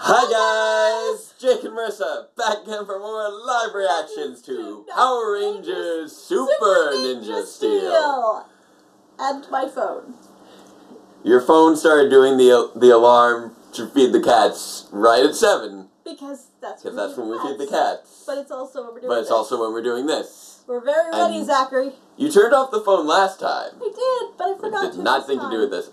Hi guys! Jake and Marisa back again for more live reactions to Power Rangers Super Ninja Steel. And my phone. Your phone started doing the alarm to feed the cats right at 7. Because that's when we feed the cats. But it's also when we're doing But it's this. also when we're doing this. We're very ready, And Zachary. You turned off the phone last time. I did, but I forgot to. It did nothing to do with this.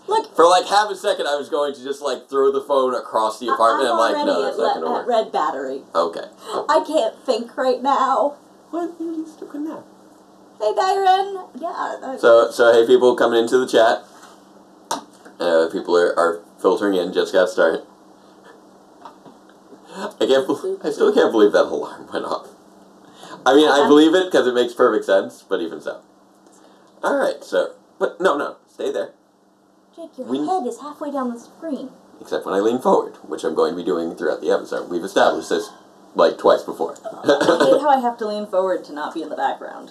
Look, for like half a second, I was going to just like throw the phone across the apartment. I'm like, no, that's not going to work. Red battery. Okay. I can't think right now. What? You still can now. Hey, Byron. Yeah. So hey, people coming into the chat. People are filtering in. Just got started. I still can't believe that alarm went off. I mean, I believe it because it makes perfect sense, but even so. All right. So, but no, stay there. Jake, your head is halfway down the screen. Except when I lean forward, which I'm going to be doing throughout the episode. We've established this like twice before. I hate how I have to lean forward to not be in the background.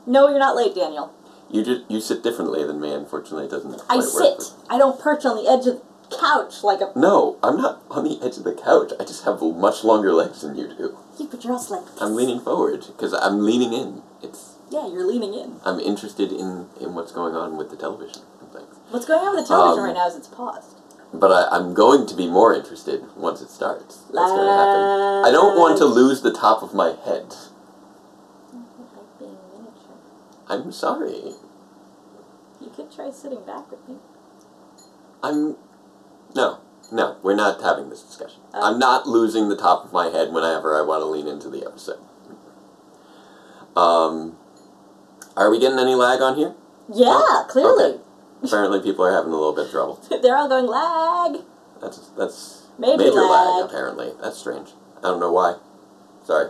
No, you're not late, Daniel. You sit differently than me. Unfortunately, it doesn't. I sit. I don't perch on the edge of the couch like a. No, I'm not on the edge of the couch. I just have much longer legs than you do. Yeah, but you're also like this. I'm leaning forward because I'm leaning in. Yeah, you're leaning in. I'm interested in what's going on with the television and things. What's going on with the television right now is it's paused. But I'm going to be more interested once it starts. That's going to happen. I don't want to lose the top of my head. Like being miniature. I'm sorry. You could try sitting back with me. No, we're not having this discussion. I'm not losing the top of my head whenever I want to lean into the episode. Are we getting any lag on here? Yeah, clearly. Okay. Apparently people are having a little bit of trouble. They're all going lag. That's major lag, apparently. That's strange. I don't know why. Sorry.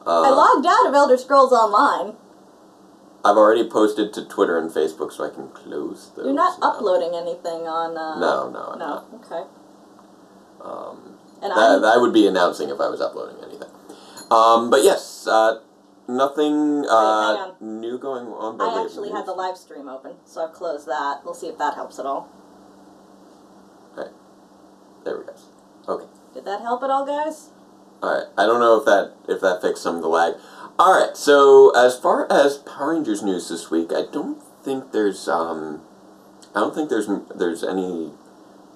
I logged out of Elder Scrolls Online. I've already posted to Twitter and Facebook, so I can close those. You're not uploading anything on... No. Okay. I would be announcing if I was uploading anything. But yes, nothing new going on. I actually had the live stream open, so I've closed that. We'll see if that helps at all. Alright. There we go. Okay. Did that help at all, guys? Alright. I don't know if that fixed some of the lag. Alright, so as far as Power Rangers news this week, I don't think there's any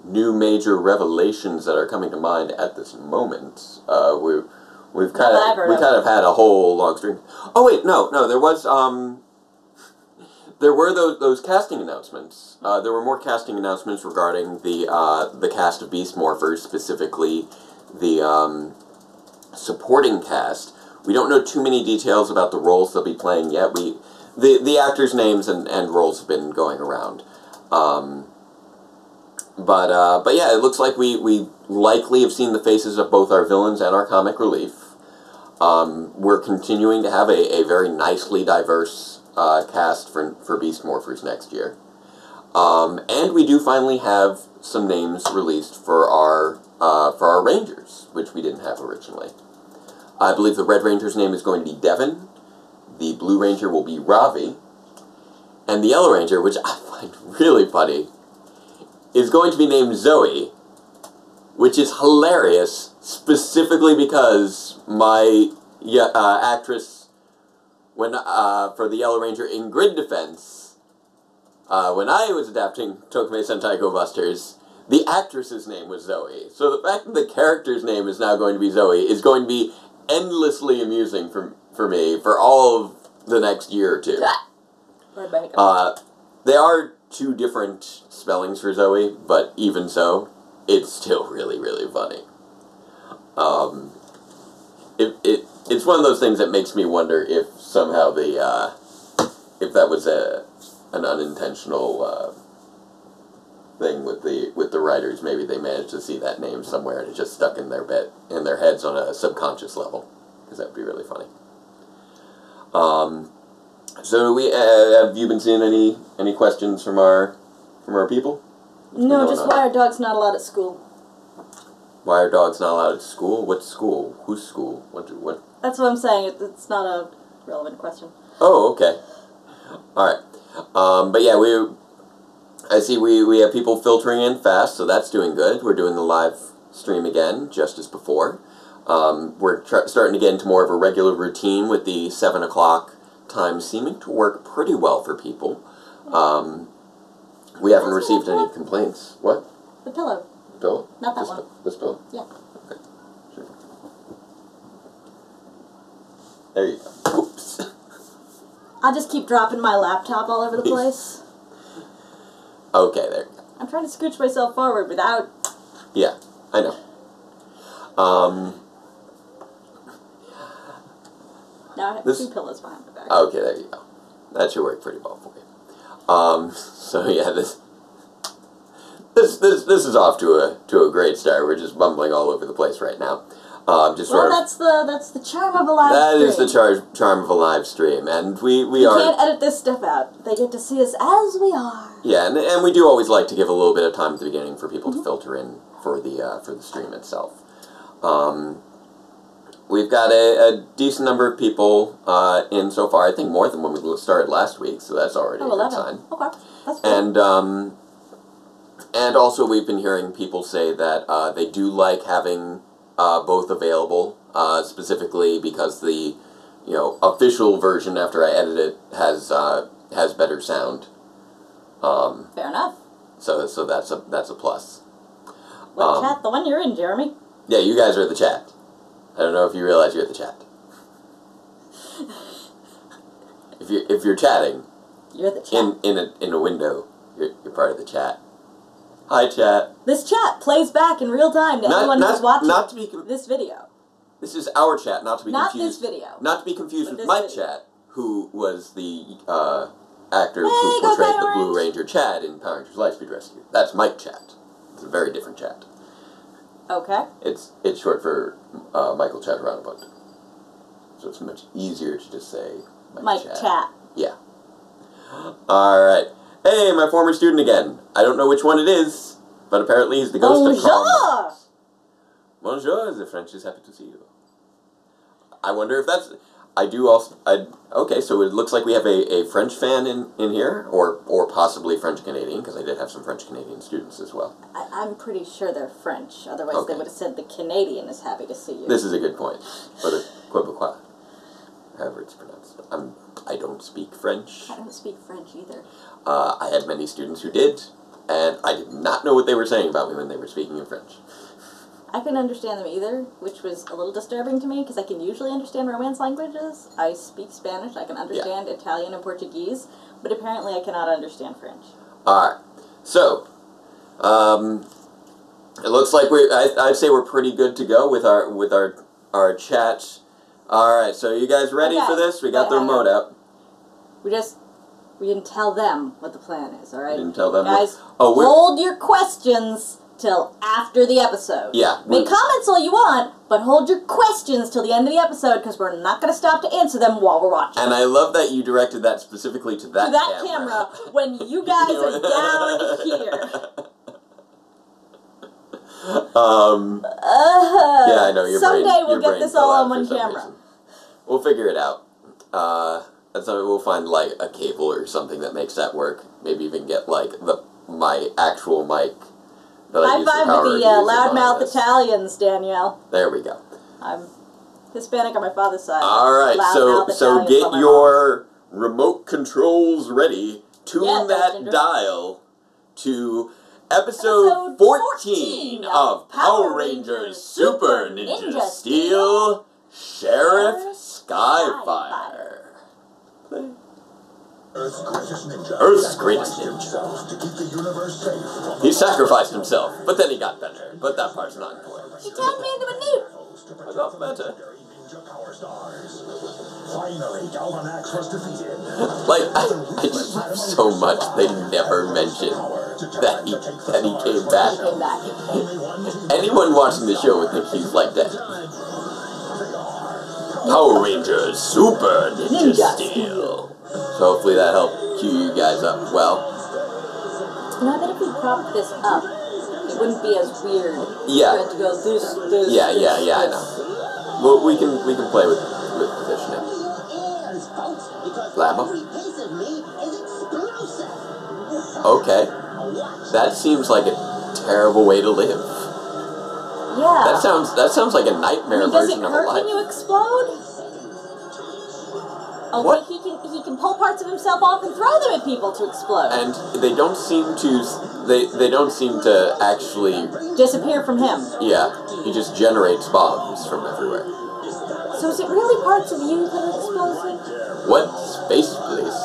new major revelations that are coming to mind at this moment. We've kind of had a whole long stream. Oh wait, no, there were those casting announcements. There were more casting announcements regarding the cast of Beast Morphers, specifically the supporting cast. We don't know too many details about the roles they'll be playing yet. The actors' names and roles have been going around. But yeah, it looks like we likely have seen the faces of both our villains and our comic relief. We're continuing to have a very nicely diverse cast for Beast Morphers next year. And we do finally have some names released for our Rangers, which we didn't have originally. I believe the Red Ranger's name is going to be Devin, the Blue Ranger will be Ravi, and the Yellow Ranger, which I find really funny, is going to be named Zoe, which is hilarious, specifically because my actress, for the Yellow Ranger in Grid Defense, when I was adapting Tokimei Sentai Go Busters, the actress's name was Zoe. So the fact that the character's name is now going to be Zoe is going to be endlessly amusing for me for all of the next year or two. They are two different spellings for Zoe, but even so, it's still really, really funny. It's one of those things that makes me wonder if somehow if that was an unintentional thing with the writers. Maybe they managed to see that name somewhere and it just stuck in their heads on a subconscious level, because that would be really funny. So have you been seeing any questions from our people? No, just why are dogs not allowed at school? Why are dogs not allowed at school? What school? Whose school? What? That's what I'm saying. It's not a relevant question. Oh, okay. All right. But yeah, I see we have people filtering in fast, so that's doing good. We're doing the live stream again, just as before. We're starting to get into more of a regular routine with the 7 o'clock time seeming to work pretty well for people. We haven't received any complaints. What? The pillow. Pillow? Not that one. This pillow? Yeah. Okay. Sure. There you go. Oops. I'll just keep dropping my laptop all over the place. Okay, there you go. I'm trying to scooch myself forward without... Yeah, I know. Now I have 2 pillows behind my back. Okay, there you go. That should work pretty well for you. So yeah, this is off to a great start. We're just bumbling all over the place right now. That's the charm of a live stream. That is the charm of a live stream, and we you are. can't edit this stuff out. They get to see us as we are. Yeah, and we do always like to give a little bit of time at the beginning for people to filter in for the stream itself. We've got a decent number of people in so far. I think more than when we started last week, so that's already a good sign. Okay, that's good. And also we've been hearing people say that they do like having both available, specifically because the official version after I edit it has better sound. Fair enough. So that's a plus. What chat? The one you're in, Jeremy. Yeah, you guys are the chat. I don't know if you realize you're the chat. If you're chatting, you're the chat. In a window, you're part of the chat. Hi, chat. This chat plays back in real time to anyone who's watching this video. This is our chat, not to be confused. Not this video. Not to be confused with Mike Chat, who was the actor who portrayed the Blue Ranger Chad in Power Rangers Lightspeed Rescue. That's Mike Chat. It's a very different chat. Okay. It's short for Michael Chatteranabund. So it's much easier to just say Mike Chat. Yeah. Alright. Hey, my former student again. I don't know which one it is, but apparently he's the ghost of Carl. Bonjour, the French is happy to see you. I wonder if that's... okay, so it looks like we have a French fan in here, or possibly French-Canadian, because I did have some French-Canadian students as well. I'm pretty sure they're French, otherwise they would have said the Canadian is happy to see you. This is a good point. Or the Quebecois, however it's pronounced. I don't speak French. I don't speak French either. I had many students who did, and I did not know what they were saying about me when they were speaking in French. I couldn't understand them either, which was a little disturbing to me, because I can usually understand Romance languages. I speak Spanish, I can understand Italian and Portuguese, but apparently I cannot understand French. Alright, so, it looks like I'd say we're pretty good to go with our chat. Alright, so you guys ready for this? We got the remote out. We didn't tell them what the plan is, alright? Didn't tell them. Guys, hold your questions till after the episode. Yeah. Make comments all you want, but hold your questions till the end of the episode, because we're not going to stop to answer them while we're watching. And I love that you directed that specifically to that camera. When you guys are down here. Yeah, I know, someday we'll get this all on one camera. We'll figure it out. We'll find, like, a cable or something that makes that work. Maybe even get, like, my actual mic. High five with the loudmouth Italians, Danielle. There we go. I'm Hispanic on my father's side. Alright, so get your remote controls ready. Tune that dial to episode 14 of Power Rangers Super Ninja Steel Sheriff Skyfire. Play. Earth's greatest ninja. To keep the universe safe. He sacrificed himself, but then he got better. But that part's not important. He turned me into a newt. I got better. Finally, Galvanax was defeated. Like, I just love so much they never mentioned that he came back. Anyone watching the show would think he's like that. Power Rangers Super Ninja Steel. So hopefully that helped cue you guys up well. I bet if we propped this up, it wouldn't be as weird. Yeah. We had to go this. I know. Well, we can play with positioning. Labo? Okay. That seems like a terrible way to live. Yeah. That sounds like a nightmare version of a life. Does it hurt when you explode? Okay, What? he can pull parts of himself off and throw them at people to explode. And they don't seem to actually Disappear from him. Yeah, he just generates bombs from everywhere. So is it really parts of you that are explosive? What space police?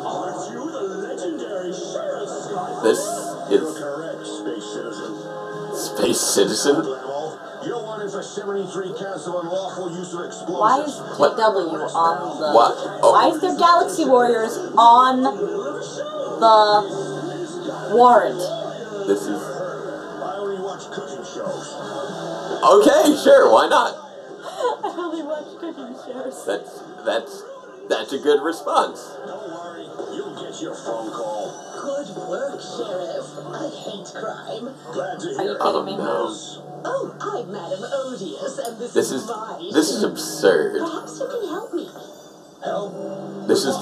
Aren't you the legendary Sheriff Skyfire? This is Correct, Space Citizen. Space Citizen? You're wanted for 73 counts of unlawful use of explosives. Why is What? GW on the... What? Oh. Why is there Galaxy Warriors on the warrant? This is... I only watch cooking shows. Okay, sure, why not? I only watch cooking shows. That's a good response. Don't worry, you'll get your phone call. Good work, Sheriff. I hate crime. Glad to Are hear you it. kidding me? No. Oh, I'm Madam Odious, and this is my... This is absurd. Perhaps you can help me. Help? Is this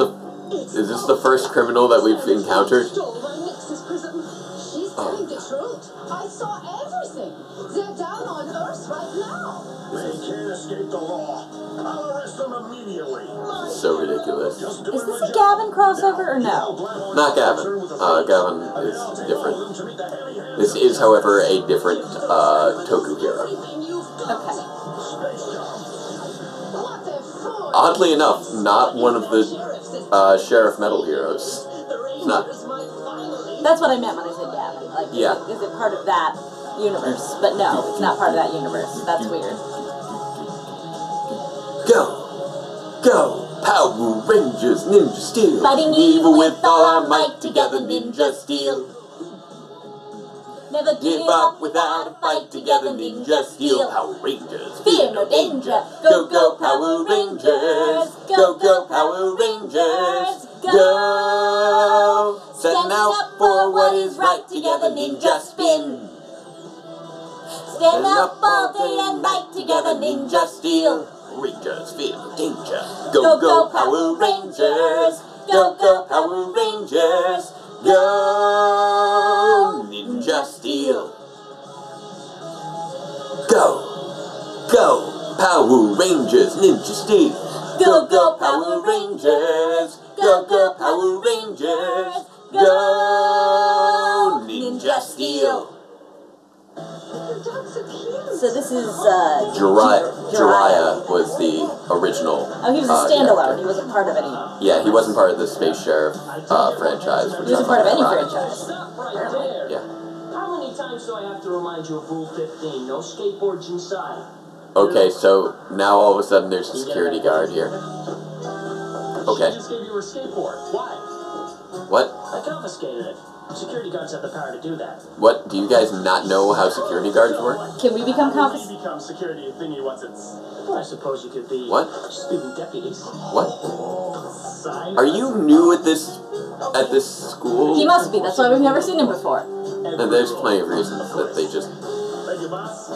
the first criminal that we've encountered? Stole my Nexus prism. She's telling the truth. I saw everything. They're down on Earth right now. They can't escape the law. I'll arrest them immediately. So ridiculous. Just Is doing this my a job. Gavin crossover or no? Not Gavin. Gavin is different. This is, however, a different Toku hero. Everything you've done. Okay. What a fool. Oddly enough, not one of the Sheriff Metal heroes. The Rangers not- might finally... That's what I meant when I said Gavin. Like, Yeah. is it part of that universe? But no, it's not part of that universe. That's weird. Go, Power Rangers, Ninja Steel. Fighting evil with all our might, together Ninja Steel. Never Give up without a fight, together Ninja Steel. Power Rangers, Fear no danger. Go, go, Power Rangers. Go, go, Power Rangers. Go. Setting out for what is right, together Ninja Spin. Stand up all day and night, together Ninja Steel. Rangers, fear no danger. Go, go, Power Rangers. Go, go, Power Rangers. Go, Ninja Steel. Go, Power Rangers, Ninja Steel. Go, go, Power Rangers. Go, go, Power Rangers. Go, Ninja Steel. So this is, Jiraiya was the original. Oh, he was a standalone. character. He wasn't part of any. Yeah, he wasn't part of the Space Sheriff franchise. He wasn't part of any franchise. Stop right there. Yeah. How many times do I have to remind you of Rule 15? No skateboards inside. Okay, so now all of a sudden there's a security guard here. Okay. She just gave you her skateboard. Why? What? I confiscated it. Security guards have the power to do that. What? Do you guys not know how security guards work? Can we become confis? become security thingy what's its... I suppose you could be... What? Student deputies. What? Are you new at this school? He must be. That's why we've never seen him before. And there's plenty of reasons that they just... Thank you, boss.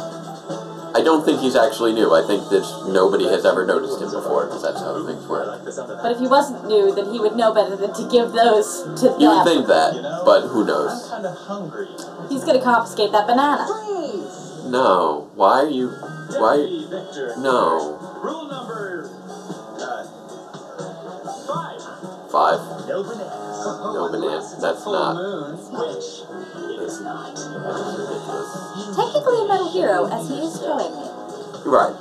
I don't think he's actually new. I think that nobody has ever noticed him before, because that's how things work. But if he wasn't new, then he would know better than to give those to them. You would think that, but who knows? kind of hungry. He's gonna confiscate that banana. No. Why are you... Why... Victor. No. Rule number... 5. 5. No bananas. No bananas. That's not... Which it is not. That's ridiculous. Technically a metal hero, as he is showing me. Right.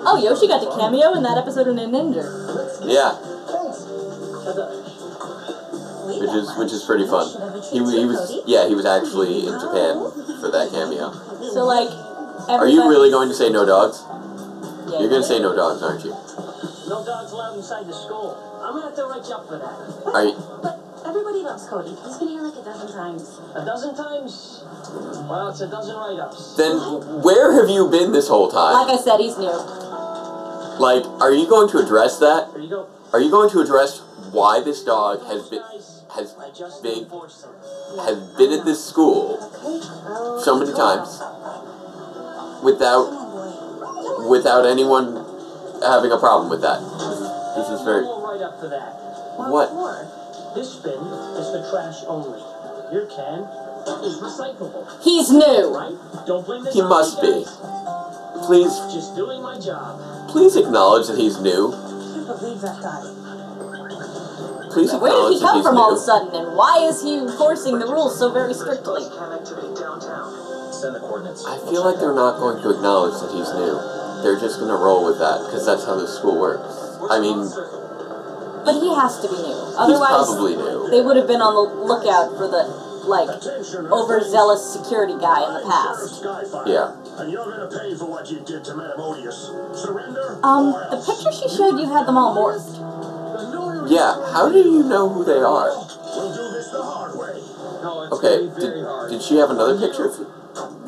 Oh, Yoshi got to cameo in that episode of Ninja. Yeah. Which is pretty fun. He was actually in Japan for that cameo. So like, Are you really going to say no dogs? Yeah, You're going to say no dogs, aren't you? No dogs allowed inside the school. I'm gonna have to write you up for that. Are you... But everybody loves Cody. He's been here like a dozen times. A dozen times? Well, it's a dozen write-ups. Then where have you been this whole time? Like I said, he's new. Like, are you going to address that? Here you go. Are you going to address why this dog has been I just been enforced them. has been at this school so many times without anyone having a problem with that? This is very... We'll write up for that. What? This bin is for trash only. Your can is recyclable. He's new. Right? Don't blame this He on must me, be. guys. Please, Just doing my job. please acknowledge that he's new. I can't believe that guy. Please Where did acknowledge he that come he's from all of a new. sudden, and why is he enforcing the rules so very strictly? Send the coordinates. I feel like they're not going to acknowledge that he's new. They're just going to roll with that, because that's how this school works. I mean, But he has to be new. he's Otherwise, probably new. they would have been on the lookout for the, like, overzealous security guy in the past. Skyfire. Yeah. And you're gonna pay for what you did to Madame Odious. Surrender? The picture she showed you had them all morphed. Yeah, how do you know who they are? We'll do this the hard way. Okay, did she have another picture?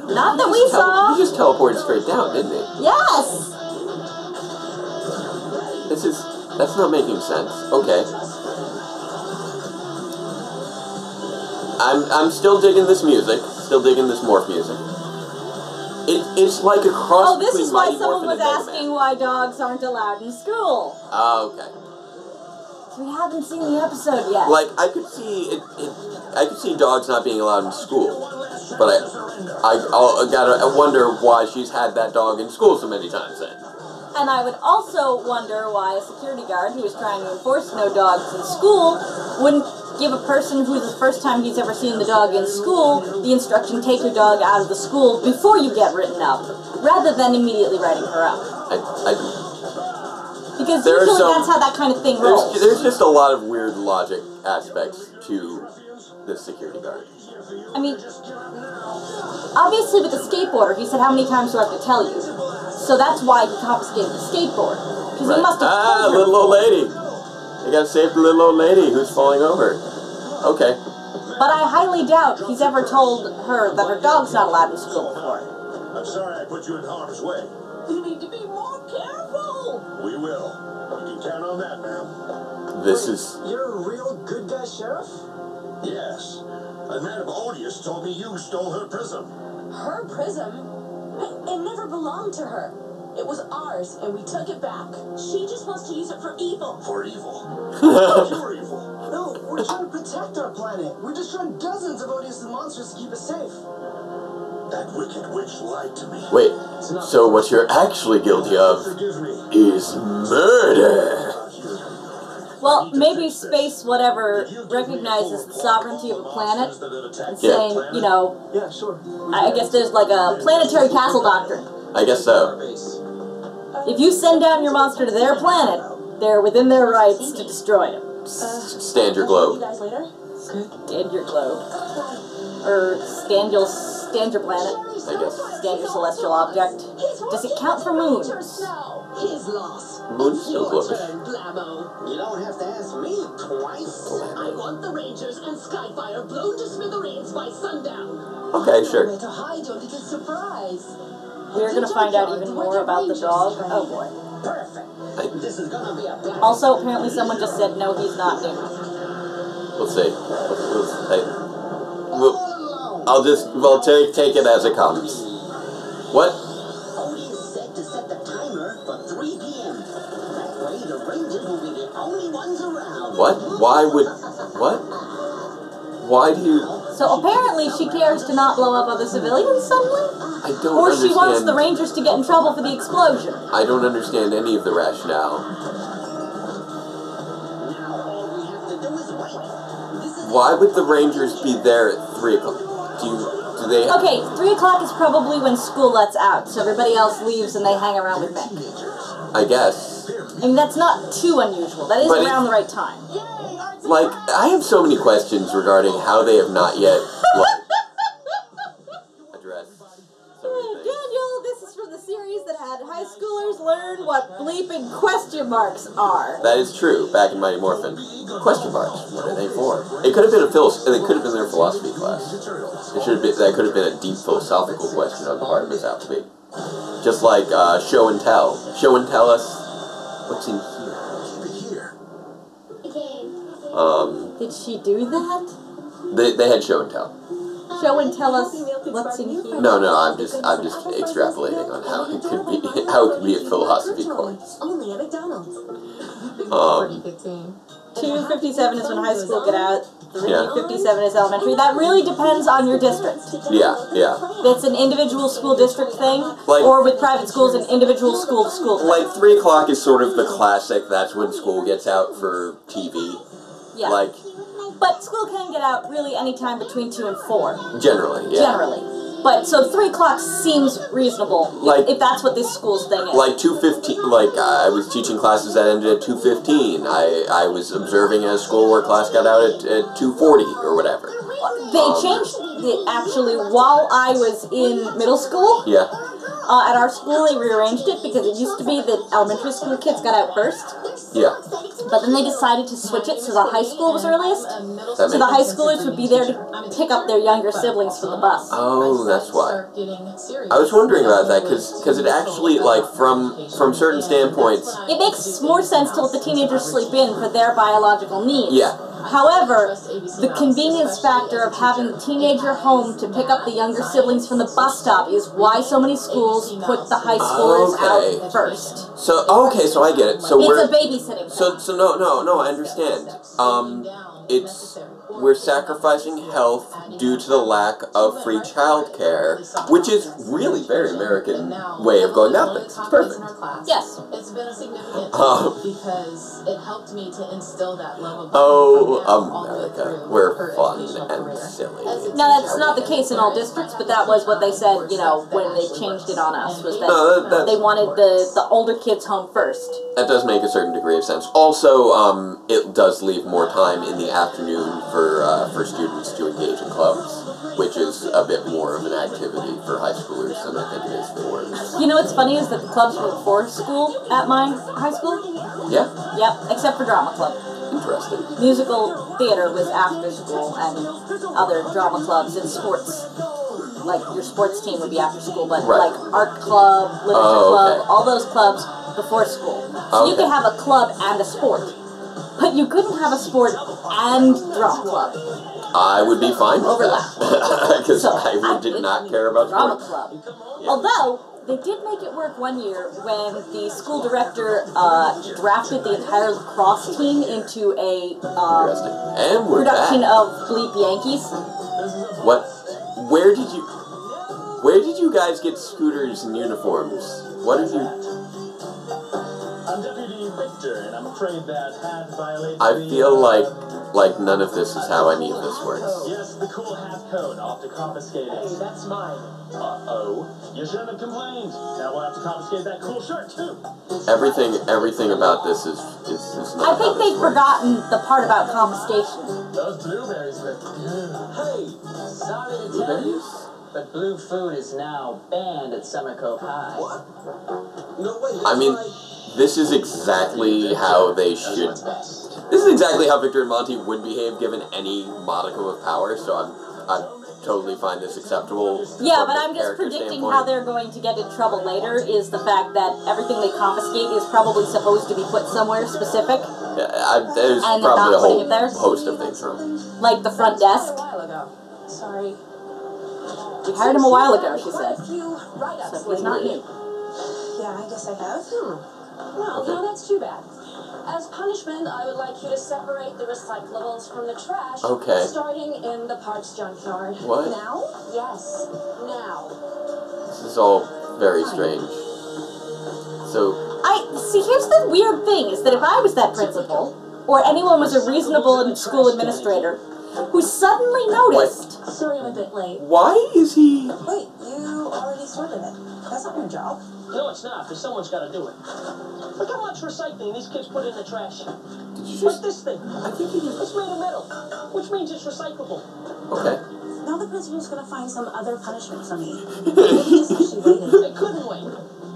Not that we saw. He just teleported straight down, didn't he? Yes. That's not making sense. Okay. I'm still digging this music. Still digging this morph music. It's like a cross Oh, this between is why Mighty someone Morphin was and Mega asking Man. why dogs aren't allowed in school. Oh, okay. So we haven't seen the episode yet. Like I could see I could see dogs not being allowed in school, but I wonder why she's had that dog in school so many times then. And I would also wonder why a security guard who is trying to enforce no dogs in school wouldn't give a person who's the first time he's ever seen the dog in school the instruction, take your dog out of the school before you get written up, rather than immediately writing her up. Because usually that's how that kind of thing rolls. There's just a lot of weird logic aspects to this security guard. I mean, obviously with the skateboarder, he said, how many times do I have to tell you? So that's why he confiscated the skateboard. Because he must have told her. Little old lady. They gotta save the little old lady who's falling over. Okay. But I highly doubt he's ever told her that her dog's not allowed in school before. I'm sorry I put you in harm's way. You need to be more careful. We will. You can count on that, ma'am. This is... You're a real good guy, Sheriff? Yes. And Madame Odious told me you stole her prism. Her prism? It never belonged to her. It was ours, and we took it back. She just wants to use it for evil. For evil. Pure evil. No, we're trying to protect our planet. We're destroying dozens of odious monsters to keep us safe. That wicked witch lied to me. Wait, so what you're actually guilty of Forgive me. is murder. Well, maybe space whatever recognizes the sovereignty of a planet and saying, you know, Yeah, sure. I guess there's like a planetary castle doctrine. I guess so. If you send down your monster to their planet, they're within their rights to destroy it. Stand your See you globe. guys later. Stand your globe. Or stand your planet. I guess. Stand your celestial object. Does it count for moons? His loss. Moon's still Your globish. turn, Blammo. You don't have to ask me twice. I want the Rangers and Skyfire blown to smithereens by sundown. Okay, sure. Where to hide your little surprise. We're gonna find out even more about the dog. Oh boy. Perfect. This is gonna be a blast. Also, apparently someone just said, no, he's not new. We'll see. I'll take it as it comes. What? Odious said to set the timer for 3 p.m. That way the Rangers will be the only ones around. What? Why would... What? Why do you... So apparently she cares to not blow up other civilians suddenly? I don't Or understand... she wants the Rangers to get in trouble for the explosion. I don't understand any of the rationale. Now all we have to do is wait. This is Why would the Rangers be there at 3 o'clock? Do they... Okay, 3 o'clock is probably when school lets out, so everybody else leaves and they hang around with Mick. I guess. I mean, that's not too unusual. That is But around the right time. Like, I have so many questions regarding how they have not yet, like, addressed some of the things. Daniel, this is from the series that had high schoolers learn what bleeping question marks are. That is true, back in Mighty Morphin. Question marks, what are they for? It could have been their philosophy class. That could have been a deep philosophical question on the part of Miss Appleby. Just like show and tell. Show and tell us what's in here. Did she do that? They had show and tell. Show and tell us what's in here. No, I'm just extrapolating on how it could be a philosophy course. Only at McDonald's. 2015. 2:57 is when high school get out. 3:57 is elementary. That really depends on your district. Yeah, yeah. It's an individual school district thing, Like- or with private schools, an individual school-to-school thing. Like 3 o'clock is sort of the classic. That's when school gets out for TV. Yeah. Like But school can get out really any time between 2 and 4. generally, yeah. Generally. But, so 3 o'clock seems reasonable, Like- if that's what this school's thing is. Like 2:15. Like I was teaching classes that ended at 2:15. I was observing a school where class got out at 2:40 or whatever. They changed it, actually, while I was in middle school. Yeah. At our school, they rearranged it because it used to be that elementary school kids got out first. Yeah. But then they decided to switch it so the high school was earliest. That So the high schoolers would be there to pick up their younger siblings from the bus. Oh, that's why. I was wondering about that because it actually, like, from certain standpoints. It makes more sense to let the teenagers sleep in for their biological needs. Yeah. However, the convenience factor of having the teenager home to pick up the younger siblings from the bus stop is why so many schools put the high schoolers Okay. out first. So okay, so I get it. So It's we're a babysitting thing. so no, I understand. It's we're sacrificing health due to the lack of free childcare, which is really very American way of going about things. It's perfect. Yes. It's been a significant Um, because it helped me to instill that love of Oh, all the way America, through we're her fun educational and career. silly. As a Now, teacher, that's not the case in all districts, but that was what they said, you know, when they changed it on us, was that No, that's- they wanted the older kids home first. That does make a certain degree of sense. Also, it does leave more time in the afternoon for students to engage in clubs, which is a bit more of an activity for high schoolers than I think it is for workers. You know what's funny is that the clubs were before school at my high school. Yeah, Yep, except for drama club. interesting. Musical theater was after school, and other drama clubs and sports. Like your sports team would be after school, but Right. like art club, literature Oh, club, okay. all those clubs before school. So you Okay. could have a club and a sport, but you couldn't have a sport and drama club. I would be fine with Overlap. that because So, I did not care about drama sports. club. Yeah. Although they did make it work one year when the school director drafted the entire lacrosse team into a Interesting. And we're production back. of Bleep Yankees. What? Where did you guys get scooters and uniforms? What did you? I'm Deputy Victor, and I'm afraid that hat violates I the, feel like none of this is how any of this works. Yes, the cool hat code. I'll have to confiscate it. Hey, that's mine. Uh-oh. You shouldn't have complained. Now we'll have to confiscate that cool shirt, too. Everything about this is not I how think this they've works. forgotten the part about confiscation. Those blueberries look good. Hey, sorry to tell you, Blueberries? but blue food is now banned at Summer Cove High. What? No way. I mean, this is exactly how they should. This is exactly how Victor and Monty would behave given any modicum of power. So I'm totally find this acceptable. Yeah, from but the I'm just character predicting standpoint. how they're going to get in trouble later is the fact that everything they confiscate is probably supposed to be put somewhere specific, Yeah, there's And they're probably not a whole putting it there? host of things wrong. like the front desk. A while ago. Sorry. We hired him a while ago, she Quite a said. few write-ups So he's not lately. new. Yeah, I guess I have. Well, Okay. no, that's too bad. As punishment, I would like you to separate the recyclables from the trash. Okay. Starting in the park's junkyard. What? Now? Yes. Now. This is all very strange. So, Here's the weird thing is that if I was that principal, or anyone was a reasonable school administrator, who suddenly noticed Sorry I'm a bit late. why is he? Wait, you already sorted it. That's not your job. No, it's not, because someone's got to do it. Look how much recycling these kids put in the trash. Did you What's just? this thing? I think he just. It's made of metal, which means it's recyclable. Okay. Now the principal's gonna find some other punishment for me. Maybe just wish she waited. They couldn't wait.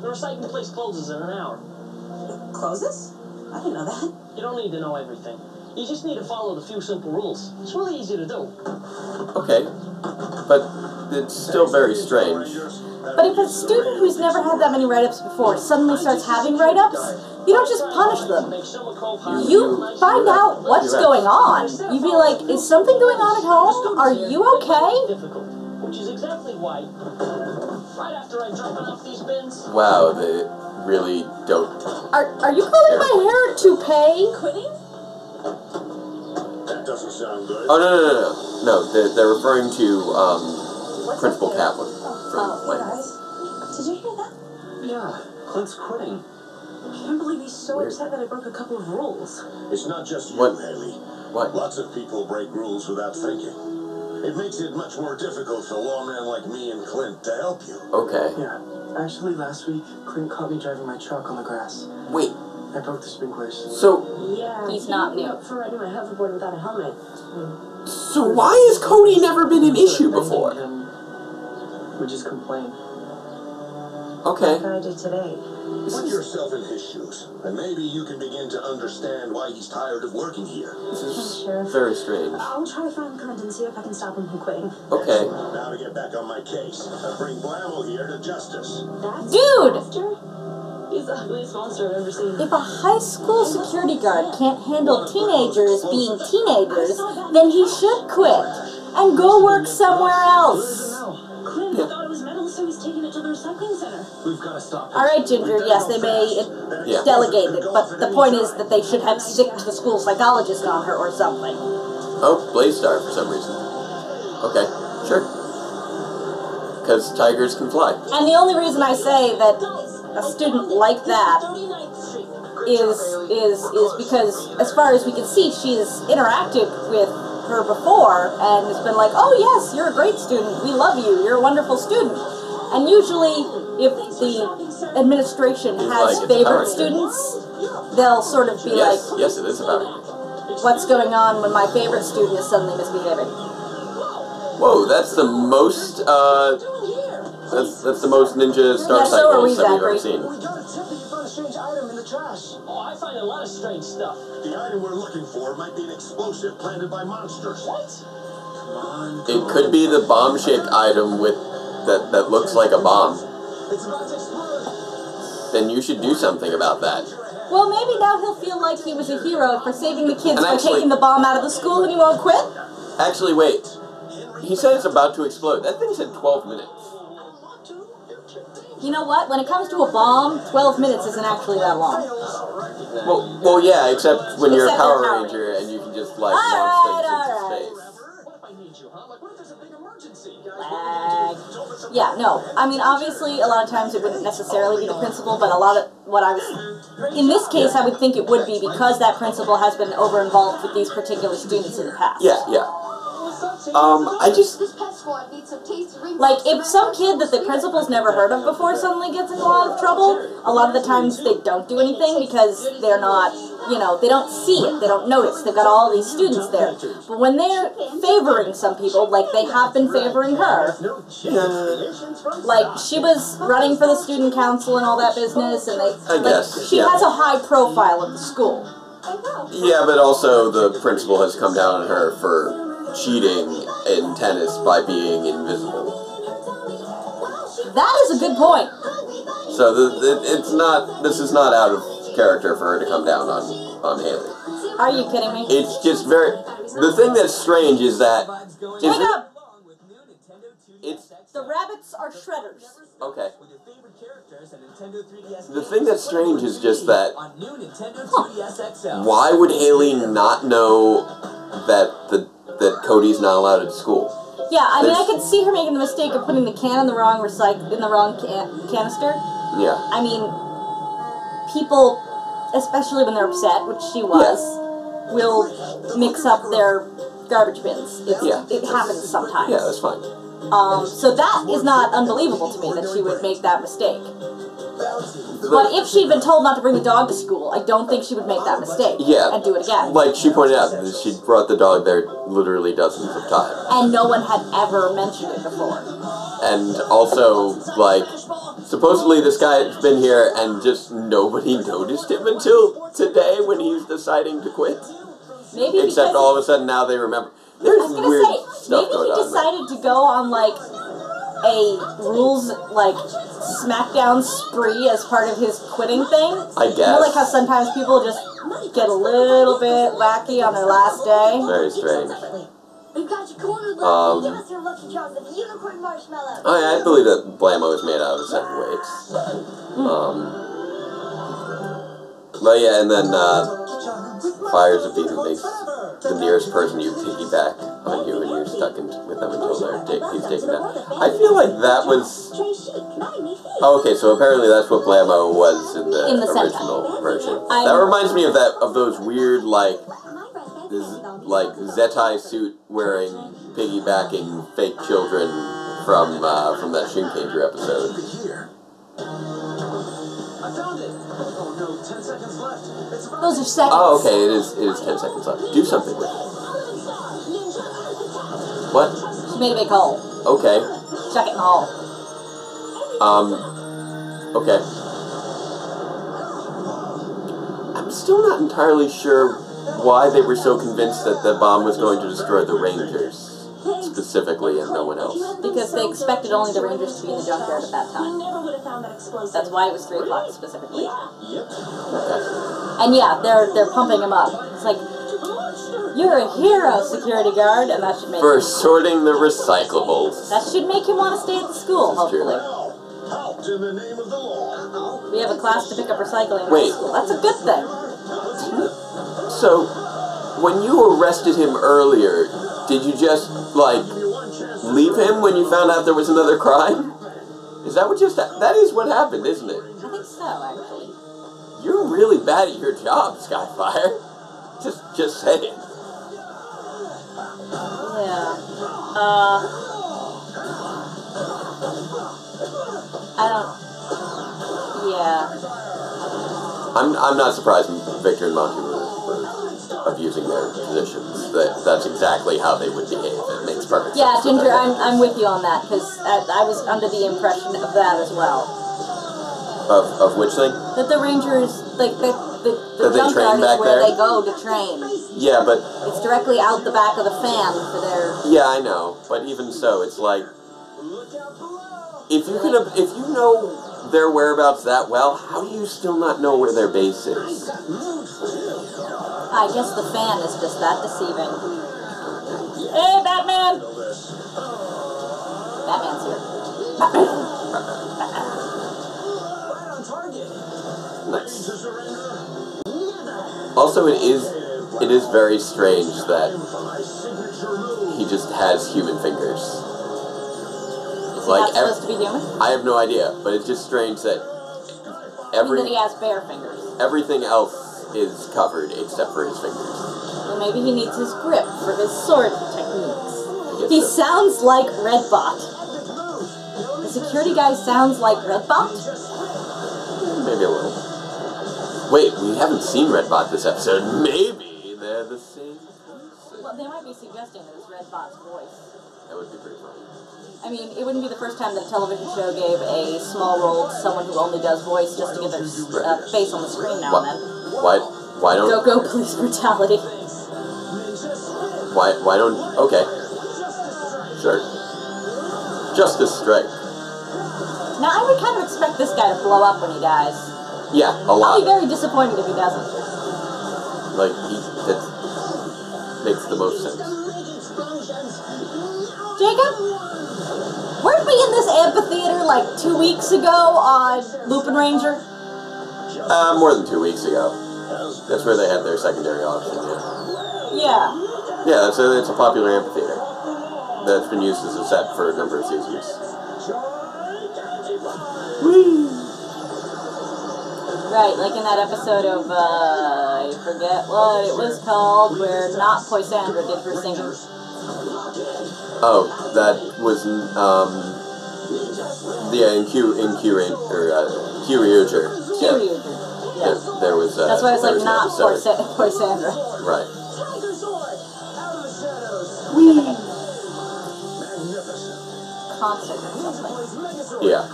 The recycling place closes in an hour. It closes? I didn't know that. You don't need to know everything. You just need to follow the few simple rules. It's really easy to do. Okay. But it's still very strange. But if a student who's never had that many write-ups before suddenly starts having write-ups, you don't just punish them. Make Summer Cove High You find out what's going on. You be like, is something going on at home? Are you okay? difficult, which is exactly why, right after I drop off these bins, Wow, they really don't. Are you calling my hair a toupee? Quitting? doesn't sound good. Oh, no, they're referring to, Principal Kaplan from Hey Lane. guys, did you hear that? Yeah, Clint's quitting. I can't believe he's so upset that I broke a couple of rules. It's not just you, What? Haley. What? Lots of people break rules without thinking. It makes it much more difficult for a lawman like me and Clint to help you. Okay. Yeah, actually last week, Clint caught me driving my truck on the grass. Wait, I broke the sprinklers. so Yeah, He's not new. For riding my hoverboard without a helmet. why has Cody never been an issue before? Him would just complain. Okay. Like I did today. Put yourself in his shoes, and maybe you can begin to understand why he's tired of working here. This is Sheriff. very strange. I'll try to find Clint and see if I can stop him from quitting. Okay. Now to get back on my case, and bring Blammo here to justice. That's Dude! Monster? He's the ugliest monster I've ever seen. If a high school security guard can't handle teenagers being teenagers, then he should quit and go work somewhere else. Clint thought it was metal, so he's taking it to the recycling center. We've got to stop. Alright, Ginger, yes, they may Yeah. delegate it, but the point is that they should have sick to the school psychologist on her or something. Oh, Blaze Star for some reason. Okay, sure. Because tigers can fly. And the only reason I say that a student like that 39th Street. is because, as far as we can see, she's interacted with her before and has been like, oh yes, you're a great student, we love you, you're a wonderful student. And usually, if the administration has like, it's favorite about you. students, they'll sort of be Yes, like, yes, it is about you. what's going on when my favorite student is suddenly misbehaving? Whoa, that's the most, that's the most ninja star Yeah, so are we, cycles that we've ever Zachary. seen. We got a tip that you found a strange item in the trash. Oh, I find a lot of strange stuff. The item we're looking for might be an explosive planted by monsters. What? It could be the bomb-shaped item with that looks like a bomb. It's about to explode. Then you should do something about that. Well, maybe now he'll feel like he was a hero for saving the kids And by actually- taking the bomb out of the school and he won't quit? Actually, wait. He said it's about to explode. That thing said 12 minutes. You know what? When it comes to a bomb, 12 minutes isn't actually that long. Well, yeah, except when you're a Except Power in Power Ranger and you can just, like, Alright, launch things into alright. space. What if I need you, huh? Like, what if there's a big emergency? Lag. Yeah, no. I mean, obviously, a lot of times it wouldn't necessarily be the principal, but a lot of what I was... In this case, I would think it would be because that principal has been over-involved with these particular students in the past. Yeah. I just... Like, if some kid that the principal's never heard of before suddenly gets in a lot of trouble, a lot of the times they don't do anything because they're not, you know, they don't see it, they don't notice. They've got all these students there. But when they're favoring some people, like they have been favoring her, like she was running for the student council and all that business, and they, I guess, she yeah. has a high profile at the school. Yeah, but also the principal has come down on her for cheating in tennis by being invisible. That is a good point. So this is not out of character for her to come down on Haley. Are you kidding me? It's just very... The thing that's strange is that... Hang up! It's... The rabbits are shredders. Okay. The thing that's strange is just that... Why would Haley not know that Cody's not allowed at school? Yeah, I mean, I could see her making the mistake of putting the can in the wrong canister. Yeah. I mean, people, especially when they're upset, which she was, will mix up their garbage bins. It happens sometimes. Yeah, that's fine. So that is not unbelievable to me that she would make that mistake. But if she'd been told not to bring the dog to school, I don't think she would make that mistake and do it again. Like she pointed out, she brought the dog there literally dozens of times. And no one had ever mentioned it before. And also, like, supposedly this guy's been here and just nobody noticed him until today when he's deciding to quit. Maybe Except all of a sudden now they remember. There's weird stuff going on. Maybe he decided to go on, like, a rules, like, smackdown spree as part of his quitting thing. I guess. You know, like how sometimes people just get a little bit wacky on their last day? Very strange. I believe that Blammo is made out of separate weights. But yeah, and then Fires of Beaten makes the nearest person you piggyback on you and you're stuck with them until he's taken down. I feel like that was... Oh, okay, so apparently that's what Blammo was in the original version. That reminds me of those weird, like Zetai suit wearing, piggybacking fake children from that Shinkanger episode. Those are seconds. Oh, okay, it is 10 seconds left. Do something with it. What? She made a big hole. Okay. Chuck it in the hole. Okay. I'm still not entirely sure why they were so convinced that the bomb was going to destroy the Rangers, specifically, and no one else. Because they expected only the Rangers to be in the junkyard at that time. That's why it was 3 o'clock specifically. Okay. And yeah, they're pumping him up. It's like, you're a hero, security guard, and that should make for sorting the recyclables. That should make him want to stay at the school, hopefully. We have a class to pick up recycling in high school. That's a good thing. So, when you arrested him earlier, did you just, like, leave him when you found out there was another crime? Is that what that is what happened, isn't it? I think so, actually. You're really bad at your job, Skyfire. Just saying. Yeah. I don't... Yeah. I'm not surprised Victor and Monty were abusing their positions. That's exactly how they would behave. It makes perfect sense. Yeah, Ginger, I'm with you on that, because I was under the impression of that as well. Of which thing? That the Rangers, like, the junkyard is where they go to train. Yeah, but... It's directly out the back of the fan for their... Yeah, I know. But even so, it's like... If you know their whereabouts that well, how do you still not know where their base is? I guess the fan is just that deceiving. Hey, Batman! Batman's here. Nice. Also, it is very strange that he just has human fingers. Is he not supposed to be human? I have no idea, but it's just strange that that he has bare fingers. Everything else is covered except for his fingers. Well, maybe he needs his grip for his sword techniques. He sounds like Redbot. The security guy sounds like Redbot? Maybe a little. Wait, we haven't seen Redbot this episode. Maybe they're the same person. Well, they might be suggesting that it's Redbot's voice. That would be pretty funny. I mean, it wouldn't be the first time that a television show gave a small role to someone who only does voice just to get their face on the screen now and then. Why don't... Go police brutality. Why don't... Okay. Sure. Justice strike. Now, I would kind of expect this guy to blow up when he dies. Yeah, a lot. I'll be very disappointed if he doesn't. Like, that makes the most sense. Jacob? Weren't we in this amphitheater like 2 weeks ago on Lupin Ranger? More than 2 weeks ago. That's where they had their secondary auction, Yeah. Yeah, it's a popular amphitheater that's been used as a set for a number of seasons. Whee! Right, like in that episode of, I forget what it was called, where not Poisandra did her singing. Oh, that was, in Kyryuger. Kyryuger. Yeah. There was, that's why it was like not Poisandra. Right. Concert or something. Yeah.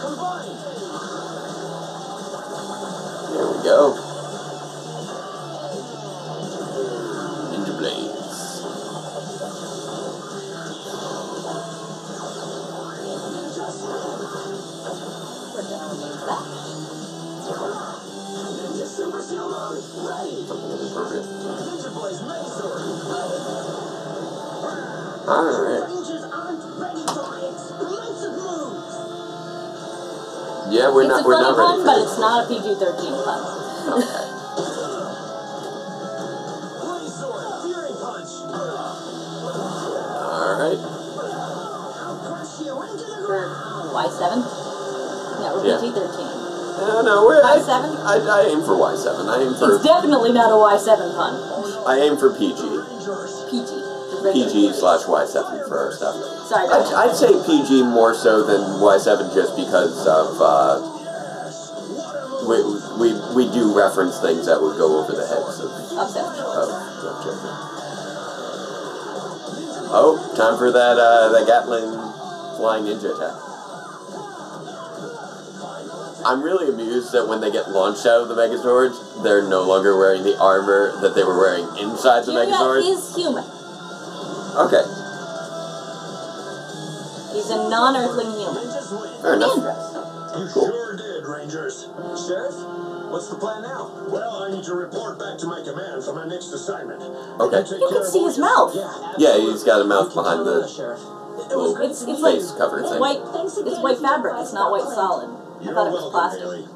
There we go. Ninja Blades. Something inappropriate. Alright. Yeah, we're not ready for it. But it's not a PG-13 pun. Okay. Or Y7? No, or Yeah. PG-13. No, Y7? I aim for Y7. I aim for... It's definitely not a Y7 pun. I aim for PG. PG. PG/Y7 for our stuff. Sorry about that. I'd say PG more so than Y7 just because of, we do reference things that would go over the heads of children. Oh, time for that, the Gatling flying ninja attack. I'm really amused that when they get launched out of the Megazords, they're no longer wearing the armor that they were wearing inside the Megazord. He is human. Okay. He's a non-Earthling human. Fair enough. You sure did, Rangers. Sheriff, what's the plan now? Well, I need to report back to my command for my next assignment. Okay. You can see his mouth. Yeah, he's got a mouth behind the little It's face like cover thing. white. It's white fabric. It's not white solid. I thought it was plastic. Haley.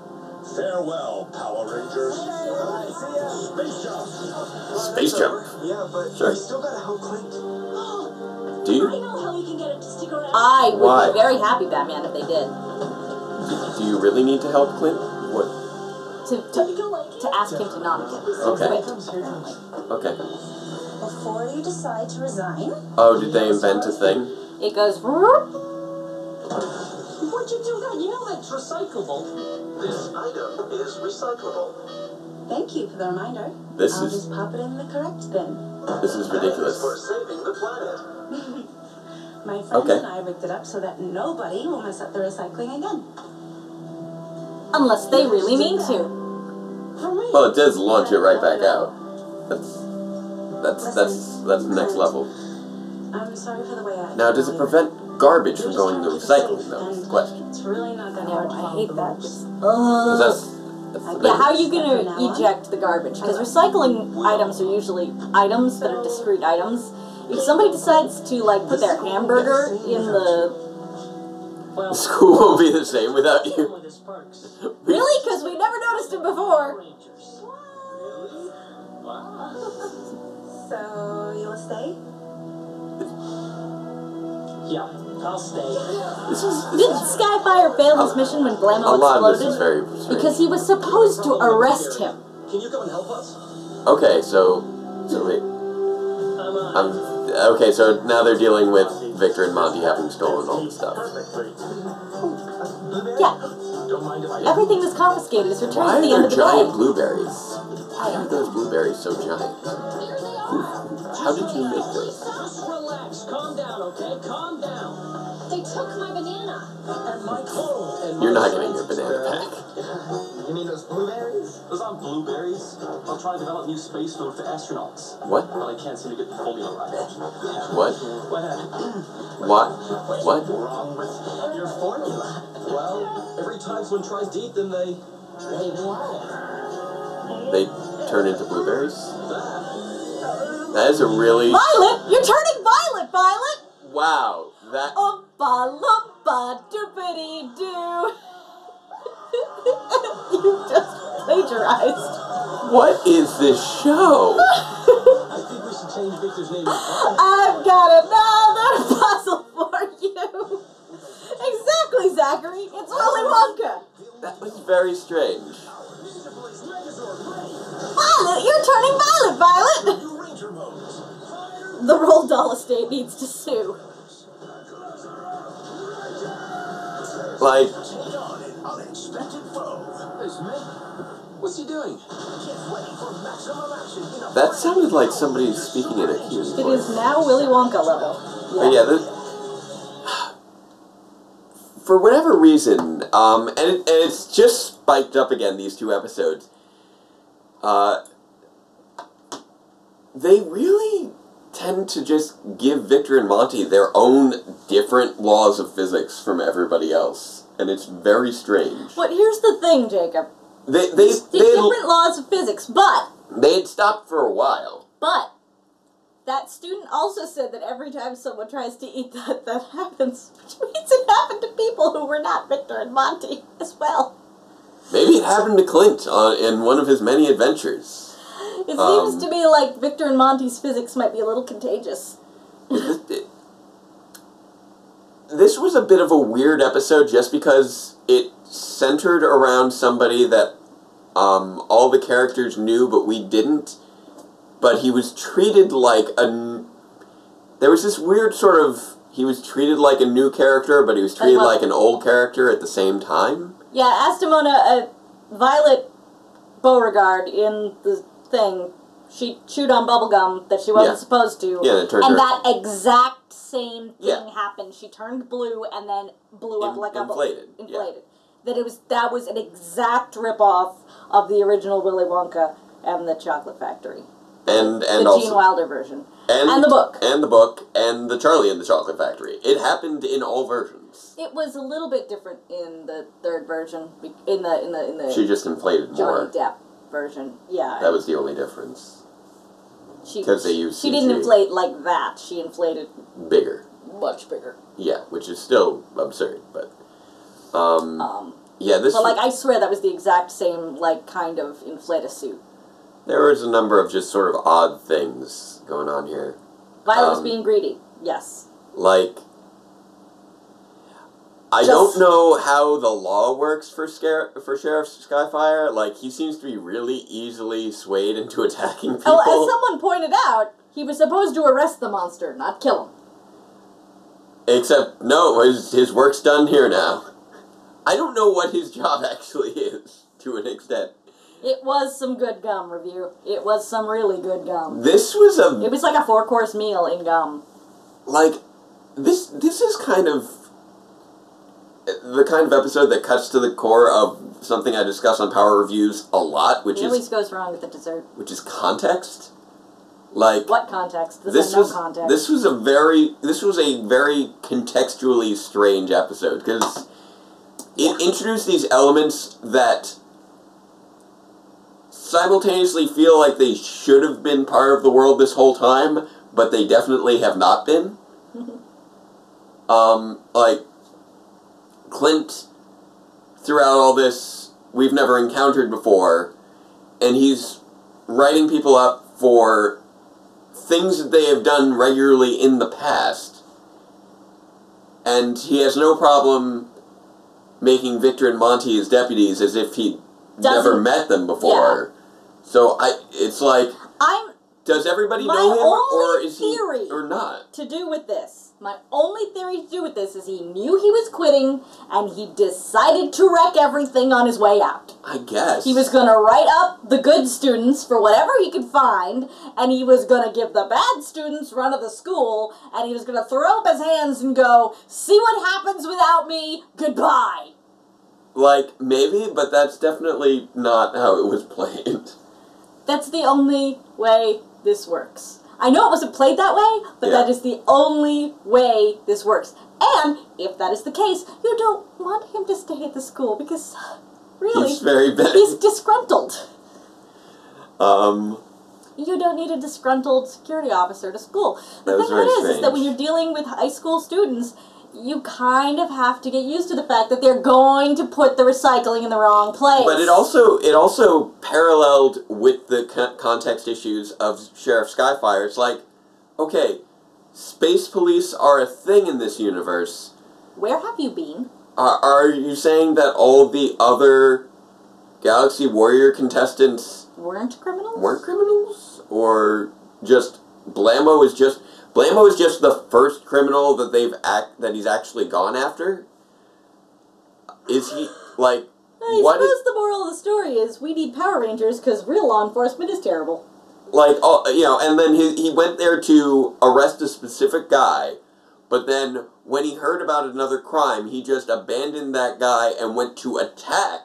Farewell, Power Rangers. Space jump. Space jump. Yeah, but Sure. we still gotta help Clint. Do I you? know how we can get him to stick around. I would Why? be very happy, Batman, if they did. Do you really need to help Clint? What? To ask him to not get. Okay. Okay. Before you decide to resign, Oh, did they invent a thing? It goes. Whoop. What'd you do that? You know that's recyclable. This item is recyclable. thank you for the reminder. This I'll is- just pop it in the correct bin. This is ridiculous. For saving the planet. My friends Okay. and I rigged it up so that nobody will mess up the recycling again. Unless they really mean to. Well, it does launch it right back out. That's the next level. I'm sorry for the way I... Now, does it prevent garbage from going to recycling, though, is the question. It's really not gonna No, hurt I hate that. Because that's the Yeah, big- how are you gonna eject the garbage? Because recycling items are usually items that are discrete items. If somebody decides to, like, put their hamburger in the... Well, School won't be the same without you. with his perks. Really? Because we never noticed it before. Rangers. So, you'll stay? Yeah, I'll stay. Did Skyfire fail his mission when A Blammo lot of this is exploded? very strange. Because he was supposed to arrest him. Can you come and help us? Okay, so wait. Okay, so now they're dealing with Victor and Monty having stolen all the stuff. Perfectly. Yeah, Don't mind if I... everything was confiscated. It's Why returned are at the end there of the giant day. blueberries? Why are those blueberries so giant? How did you make those? Just relax. Calm down, okay? Calm down. They took my banana. And my clothes. And You're my not getting your banana pack. You mean those blueberries? Those aren't blueberries. I'm trying to develop new space food for astronauts. What? But I can't seem to get the formula right. What? What happened? What? What? Wrong with your formula? Well, every time someone tries to eat them, they what? They turn into blueberries? That is a really... Violet! You're turning violet, Violet! Wow. That... Oompa-loompa doopity-doo. You just plagiarized. What is this show? I think we should change Victor's name to I've got another puzzle for you. Exactly, Zachary. It's Willy Wonka. That was very strange. Violet, you're turning violet, Violet. The Roald Dahl estate needs to sue. Like, What's he doing? that sounded like somebody speaking in a human It voice. is now Willy Wonka level. But yeah, for whatever reason, and it's just spiked up again, these two episodes, they really tend to just give Victor and Monty their own different laws of physics from everybody else. And it's very strange. But here's the thing, Jacob. They Different laws of physics, but had stopped for a while. that student also said that every time someone tries to eat that happens, which means it happened to people who were not Victor and Monty as well. Maybe it happened to Clint in one of his many adventures. It seems to me like Victor and Monty's physics might be a little contagious. this was a bit of a weird episode just because it centered around somebody that all the characters knew, but we didn't. But he was treated like there was this weird sort of... He was treated like a new character, but he was treated like an old character at the same time. Yeah, Astamona, Violet Beauregard in the thing, she chewed on bubblegum that she wasn't supposed to. Yeah, and that exact same thing happened. She turned blue and then blew up like inflated. Inflated. That was an exact ripoff of the original Willy Wonka and the Chocolate Factory. And the also Gene Wilder version. And the book. And the book, and the Charlie and the Chocolate Factory. It happened in all versions. It was a little bit different in the third version. In the She just inflated more. Johnny Depp version. Yeah. That was the only difference. Because they used She didn't inflate like that. She inflated... Bigger. Much bigger. Yeah, which is still absurd, but... yeah, this... But, like, I swear that was the exact same, like, kind of inflate-a-suit. There was a number of just sort of odd things going on here. Violet was being greedy. Yes. Like... I don't know how the law works for Sheriff Skyfire. Like, he seems to be really easily swayed into attacking people. Oh, as someone pointed out, he was supposed to arrest the monster, not kill him. Except, no, his work's done here now. I don't know what his job actually is, to an extent. It was some good gum, Review. It was some really good gum. This was It was like a 4-course meal in gum. Like, this is kind of... the kind of episode that cuts to the core of something I discuss on Power Reviews a lot, which it always goes wrong with the dessert. Which is context. Like... What context? This was no context. This was a very contextually strange episode, because it introduced these elements that simultaneously feel like they should have been part of the world this whole time, but they definitely have not been. Like, Clint, throughout all this, we've never encountered before, and he's writing people up for things that they have done regularly in the past, and he has no problem making Victor and Monty his deputies as if he'd never met them before. Yeah. So it's like, does everybody know him, or is he, or not? To do with this. My only theory to do with this is he knew he was quitting, and he decided to wreck everything on his way out. I guess. He was going to write up the good students for whatever he could find, and he was going to give the bad students run of the school, and he was going to throw up his hands and go, see what happens without me, goodbye. Like, maybe, but that's definitely not how it was played. That's the only way this works. I know it wasn't played that way, but that is the only way this works. And, if that is the case, you don't want him to stay at the school, because, really, he's very bad. He's disgruntled. You don't need a disgruntled security officer to school. The thing is that when you're dealing with high school students, you kind of have to get used to the fact that they're going to put the recycling in the wrong place. But it also paralleled with the context issues of Sheriff Skyfire. It's like, okay, space police are a thing in this universe. Where have you been? Are you saying that all the other Galaxy Warrior contestants weren't criminals? Weren't criminals? Or just Blammo is just the first criminal that he's actually gone after? Is he, like, I suppose the moral of the story is we need Power Rangers because real law enforcement is terrible. Like, and then he went there to arrest a specific guy, but then when he heard about another crime, he just abandoned that guy and went to attack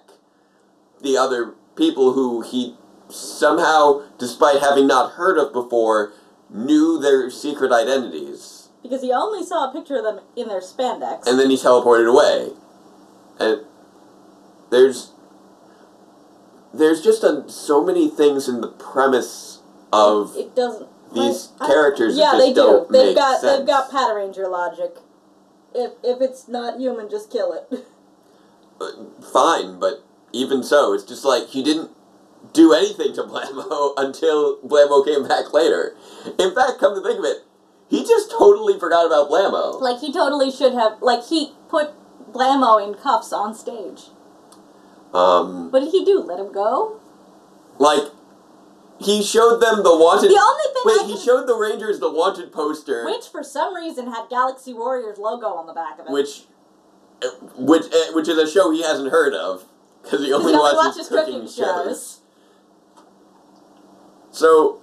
the other people who he somehow, despite having not heard of before, knew their secret identities. Because he only saw a picture of them in their spandex. And then he teleported away. And there's just so many things in the premise of these characters that just don't make sense. They've got Power Ranger logic. If it's not human, just kill it. Fine, but even so, it's just like he didn't do anything to Blammo until Blammo came back later. In fact, come to think of it, He just totally forgot about Blammo. Like, he totally should have... Like, he put Blammo in cuffs on stage. What did he do? Let him go? Like, he showed them the wanted... The only thing he showed the Rangers the wanted poster. Which, for some reason, had Galaxy Warriors logo on the back of it. Which is a show he hasn't heard of. Because he only watches cooking shows. So,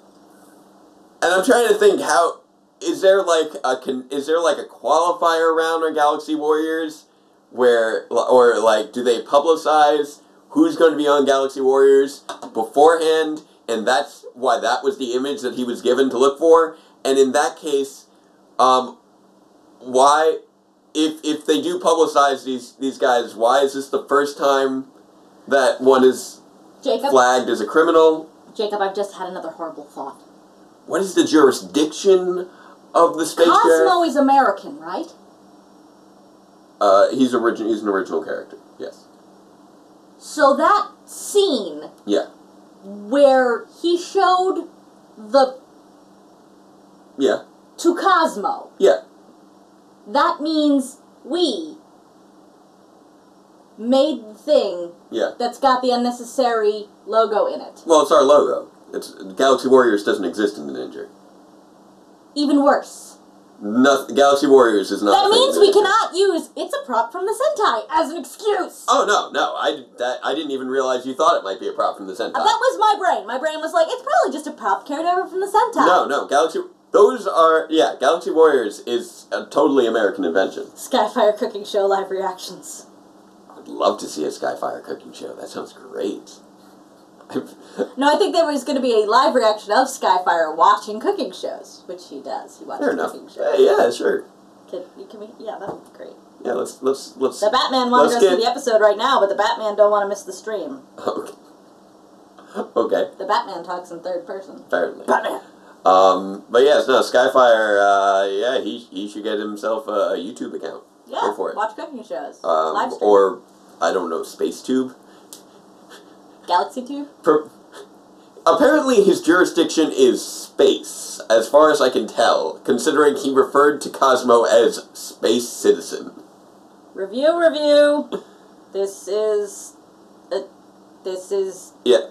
and I'm trying to think how... Is there like a qualifier round on Galaxy Warriors where, or like, do they publicize who's going to be on Galaxy Warriors beforehand, and that's why that was the image that he was given to look for? And in that case, why, if they do publicize these guys, why is this the first time that one is flagged as a criminal? Jacob, I've just had another horrible thought. What is the jurisdiction of the space Cosmo is American, right? He's an original character, yes. So that scene... Yeah. Where he showed the... Yeah. To Cosmo. Yeah. That means we made the thing that's got the unnecessary logo in it. Well, it's our logo. Galaxy Warriors doesn't exist in the Ninja. Even worse. Galaxy Warriors is not. That means we cannot use "it's a prop from the Sentai" as an excuse. Oh no! I didn't even realize you thought it might be a prop from the Sentai. That was my brain. My brain was like, it's probably just a prop carried over from the Sentai. No, Galaxy Warriors is a totally American invention. Skyfire cooking show live reactions. I'd love to see a Skyfire cooking show. That sounds great. No, I think there was going to be a live reaction of Skyfire watching cooking shows, which he does. He watches cooking shows. Yeah, sure. Yeah, that would be great. Yeah, let's. The Batman want to go see the episode right now, but the Batman don't want to miss the stream. Okay. The Batman talks in third person. Apparently. Batman. But yes, no, Skyfire. He should get himself a YouTube account. Yeah. Go for it. Watch cooking shows. Live stream. Or I don't know, SpaceTube. Galaxy Tube? Apparently his jurisdiction is space, as far as I can tell, considering he referred to Cosmo as Space Citizen. Review. This is... Yeah,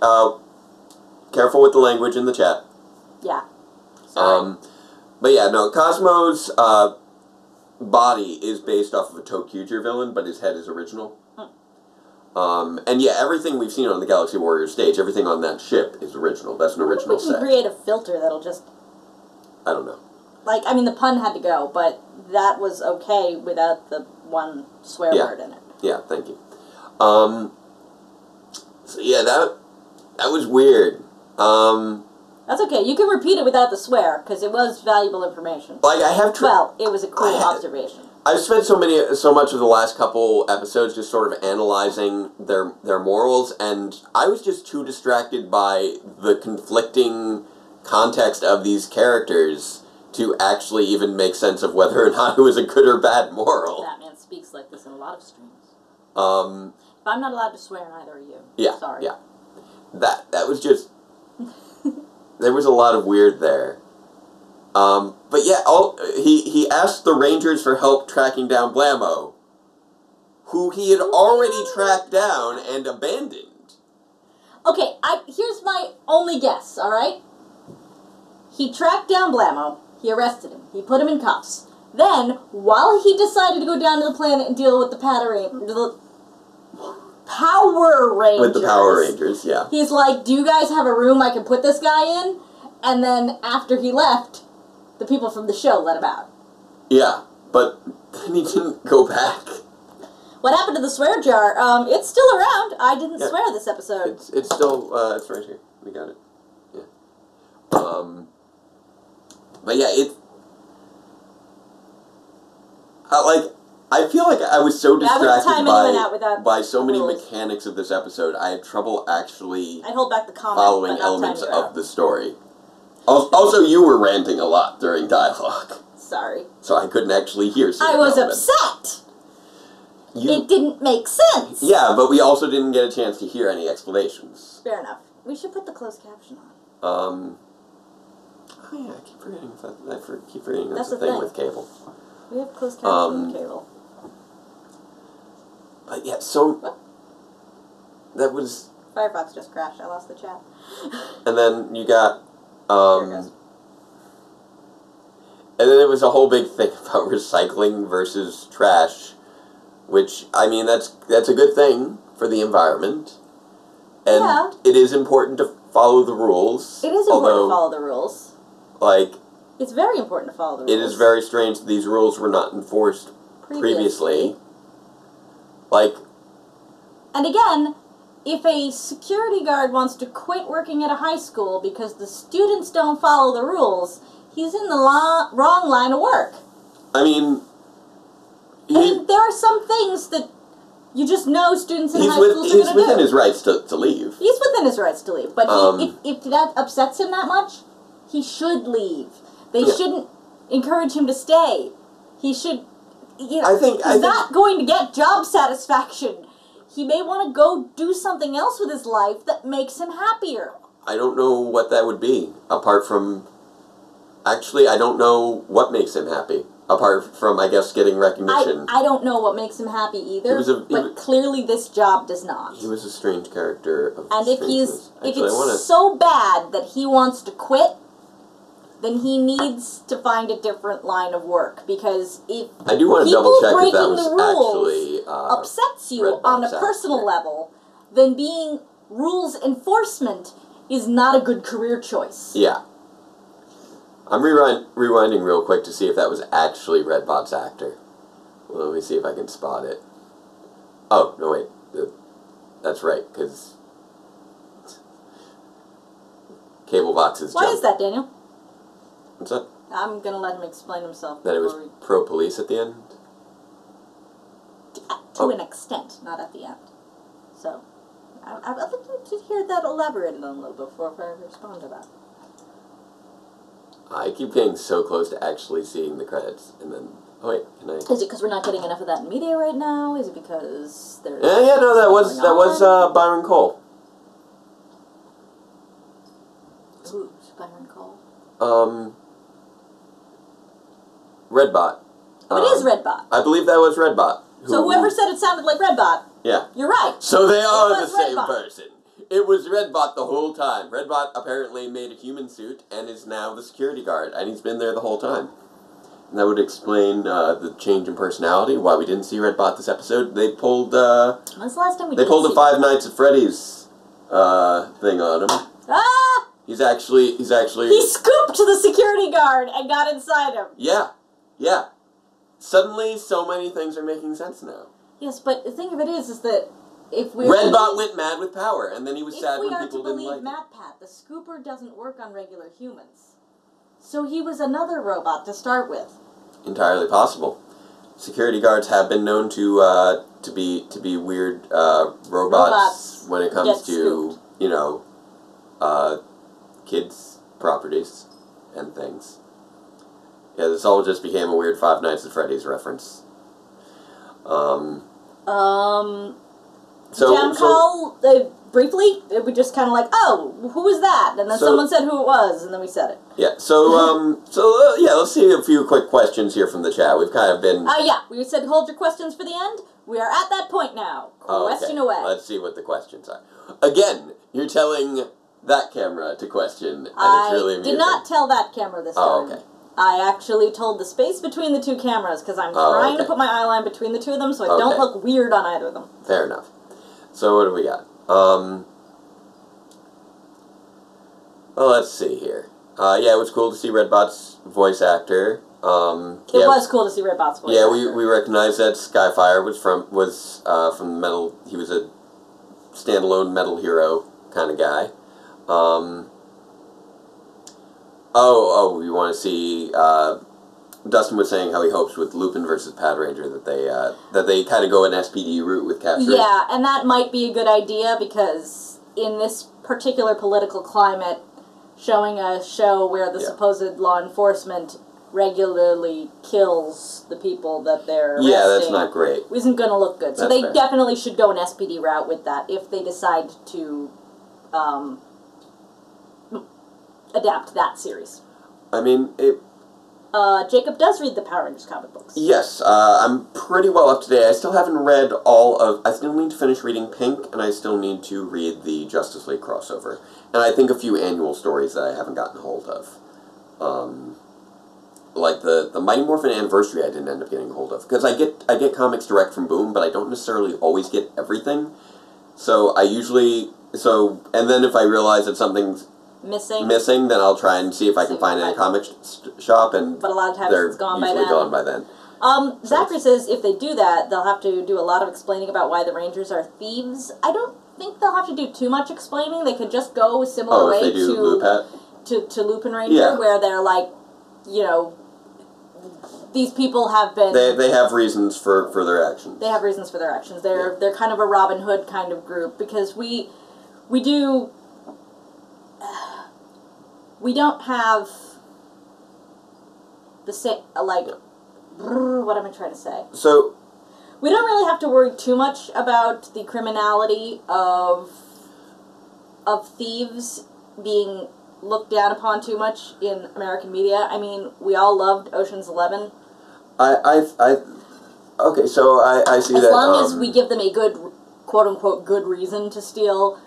careful with the language in the chat. Yeah. Sorry. But yeah, no, Cosmo's body is based off of a Tokyuger villain, but his head is original. And yeah, everything we've seen on the Galaxy Warriors stage, everything on that ship is original. That's an original set. We can create a filter that'll just... I don't know. Like, I mean, the pun had to go, but that was okay without the one swear word in it. Yeah, thank you. So yeah, that was weird. That's okay. You can repeat it without the swear, because it was valuable information. Like, I have... Well, it was a cool observation. I've spent so much of the last couple episodes just sort of analyzing their morals, and I was just too distracted by the conflicting context of these characters to actually even make sense of whether or not it was a good or bad moral. Batman speaks like this in a lot of streams. But I'm not allowed to swear, neither are you. Yeah. Sorry. Yeah. That was just... There was a lot of weird there. But yeah, he asked the Rangers for help tracking down Blammo, who he had already tracked down and abandoned. Okay, here's my only guess, alright? He tracked down Blammo, he arrested him, he put him in cuffs. Then, while he decided to go down to the planet and deal with the Power Rangers... With the Power Rangers, yeah. He's like, do you guys have a room I can put this guy in? And then, after he left... The people from the show let him out. Yeah, but then he didn't go back. What happened to the swear jar? It's still around. I didn't swear this episode. It's still, it's right here. We got it. Yeah. But yeah, I feel like I was so distracted by so many mechanics of this episode, I had trouble actually following elements of the story. Also, you were ranting a lot during dialogue. Sorry. So I couldn't actually hear I was upset! It didn't make sense! Yeah, but we also didn't get a chance to hear any explanations. Fair enough. We should put the closed caption on. Oh yeah, I keep forgetting that's That's the the thing thing. with cable. We have closed captioning cable. But yeah, so that was. Firefox just crashed. I lost the chat. And then you got. Here it goes. And then it was a whole big thing about recycling versus trash, which I mean that's a good thing for the environment, and Yeah. it is important to follow the rules. It is important to follow the rules. Like. It's very important to follow the rules. It is very strange that these rules were not enforced previously. Like. And again, if a security guard wants to quit working at a high school because the students don't follow the rules, he's in the wrong line of work. I mean. And there are some things that you just know students in high schools are going to do. He's within his rights to leave. He's within his rights to leave. But if that upsets him that much, he should leave. They shouldn't encourage him to stay. He should, you know, he's not going to get job satisfaction. He may want to go do something else with his life that makes him happier. I don't know what that would be, apart from... Actually, I don't know what makes him happy, apart from, I guess, getting recognition. I don't know what makes him happy either, but clearly this job does not. He was a strange character. And if it's so bad that he wants to quit, then he needs to find a different line of work, because if I do want to double check breaking if that was the rules actually upsets you on a personal level, then being rules enforcement is not a good career choice. Yeah. I'm rewinding real quick to see if that was actually Redbot's actor. Well, let me see if I can spot it. Oh, no wait. That's right, because Cablebox is Why is that, Daniel? What's that? I'm going to let him explain himself. That it was pro-police at the end? To an extent, not at the end. So, I'd like to hear that elaborated on a little bit before I respond to that. I keep getting so close to actually seeing the credits, and then... Oh, wait, can I... Is it because we're not getting enough of that in media right now? Is it because there's... Yeah, no, that was Byron Cole. Who's Byron Cole? Redbot. It is Redbot. I believe that was Redbot. So whoever said it sounded like Redbot, yeah, you're right. So they are the same person. It was Redbot the whole time. Redbot apparently made a human suit and is now the security guard, and he's been there the whole time. And that would explain the change in personality, why we didn't see Redbot this episode. They pulled when's the last time we They pulled a Five Nights at Freddy's thing on him. Ah! He scooped the security guard and got inside him. Yeah. Yeah. Suddenly, so many things are making sense now. Yes, but the thing of it is that if we Redbot went mad with power, and then he was sad when people didn't like it. If we are to believe MatPat, the scooper doesn't work on regular humans. So he was another robot to start with. Entirely possible. Security guards have been known to be weird robots when it comes to you know kids' properties and things. Yeah, this all just became a weird Five Nights at Freddy's reference. Briefly, we just kind of like, oh, who was that? And then someone said who it was, and then we said it. Yeah, yeah, let's see a few quick questions here from the chat. We've kind of been... yeah, we said hold your questions for the end. We are at that point now. Question away. Let's see what the questions are. Again, you're telling that camera to question, and it's really amusing. I did not tell that camera this time. Oh, okay. I actually told the space between the two cameras, because I'm trying to put my eye line between the two of them so I don't look weird on either of them. Fair enough. So what do we got? Well, let's see here. Yeah, it was cool to see Redbot's voice actor. It was cool to see Redbot's voice actor. Yeah, we recognized that Skyfire was from Metal. He was a standalone Metal Hero kind of guy. You want to see? Dustin was saying how he hopes with Lupin versus Pad Ranger that they kind of go an SPD route with capturing. Yeah, and that might be a good idea because in this particular political climate, showing a show where the supposed law enforcement regularly kills the people that they're arresting, that's not great. Isn't going to look good. So they definitely should go an SPD route with that if they decide to adapt that series. I mean, Jacob does read the Power Rangers comic books. Yes, I'm pretty well up to date. I still haven't read I still need to finish reading Pink, and I still need to read the Justice League crossover. And I think a few annual stories that I haven't gotten hold of. Like the Mighty Morphin Anniversary I didn't end up getting hold of. Because I get comics direct from Boom, but I don't necessarily always get everything. So I usually... and then if I realize that something's missing, then I'll try and see if I can find it in a comic shop, but a lot of times they're it's gone usually by then. gone by then. Zachary says if they do that, they'll have to do a lot of explaining about why the Rangers are thieves. I don't think they'll have to do too much explaining. They could just go a similar way if they do to Lupin Ranger, where they're like, you know, these people have been... They have reasons for their actions. They have reasons for their actions. They're kind of a Robin Hood kind of group, because we don't have the same, like, what am I trying to say? So, we don't really have to worry too much about the criminality of thieves being looked down upon too much in American media. I mean, we all loved Ocean's 11. Okay, so I see that... As long as we give them a good, quote-unquote, good reason to steal,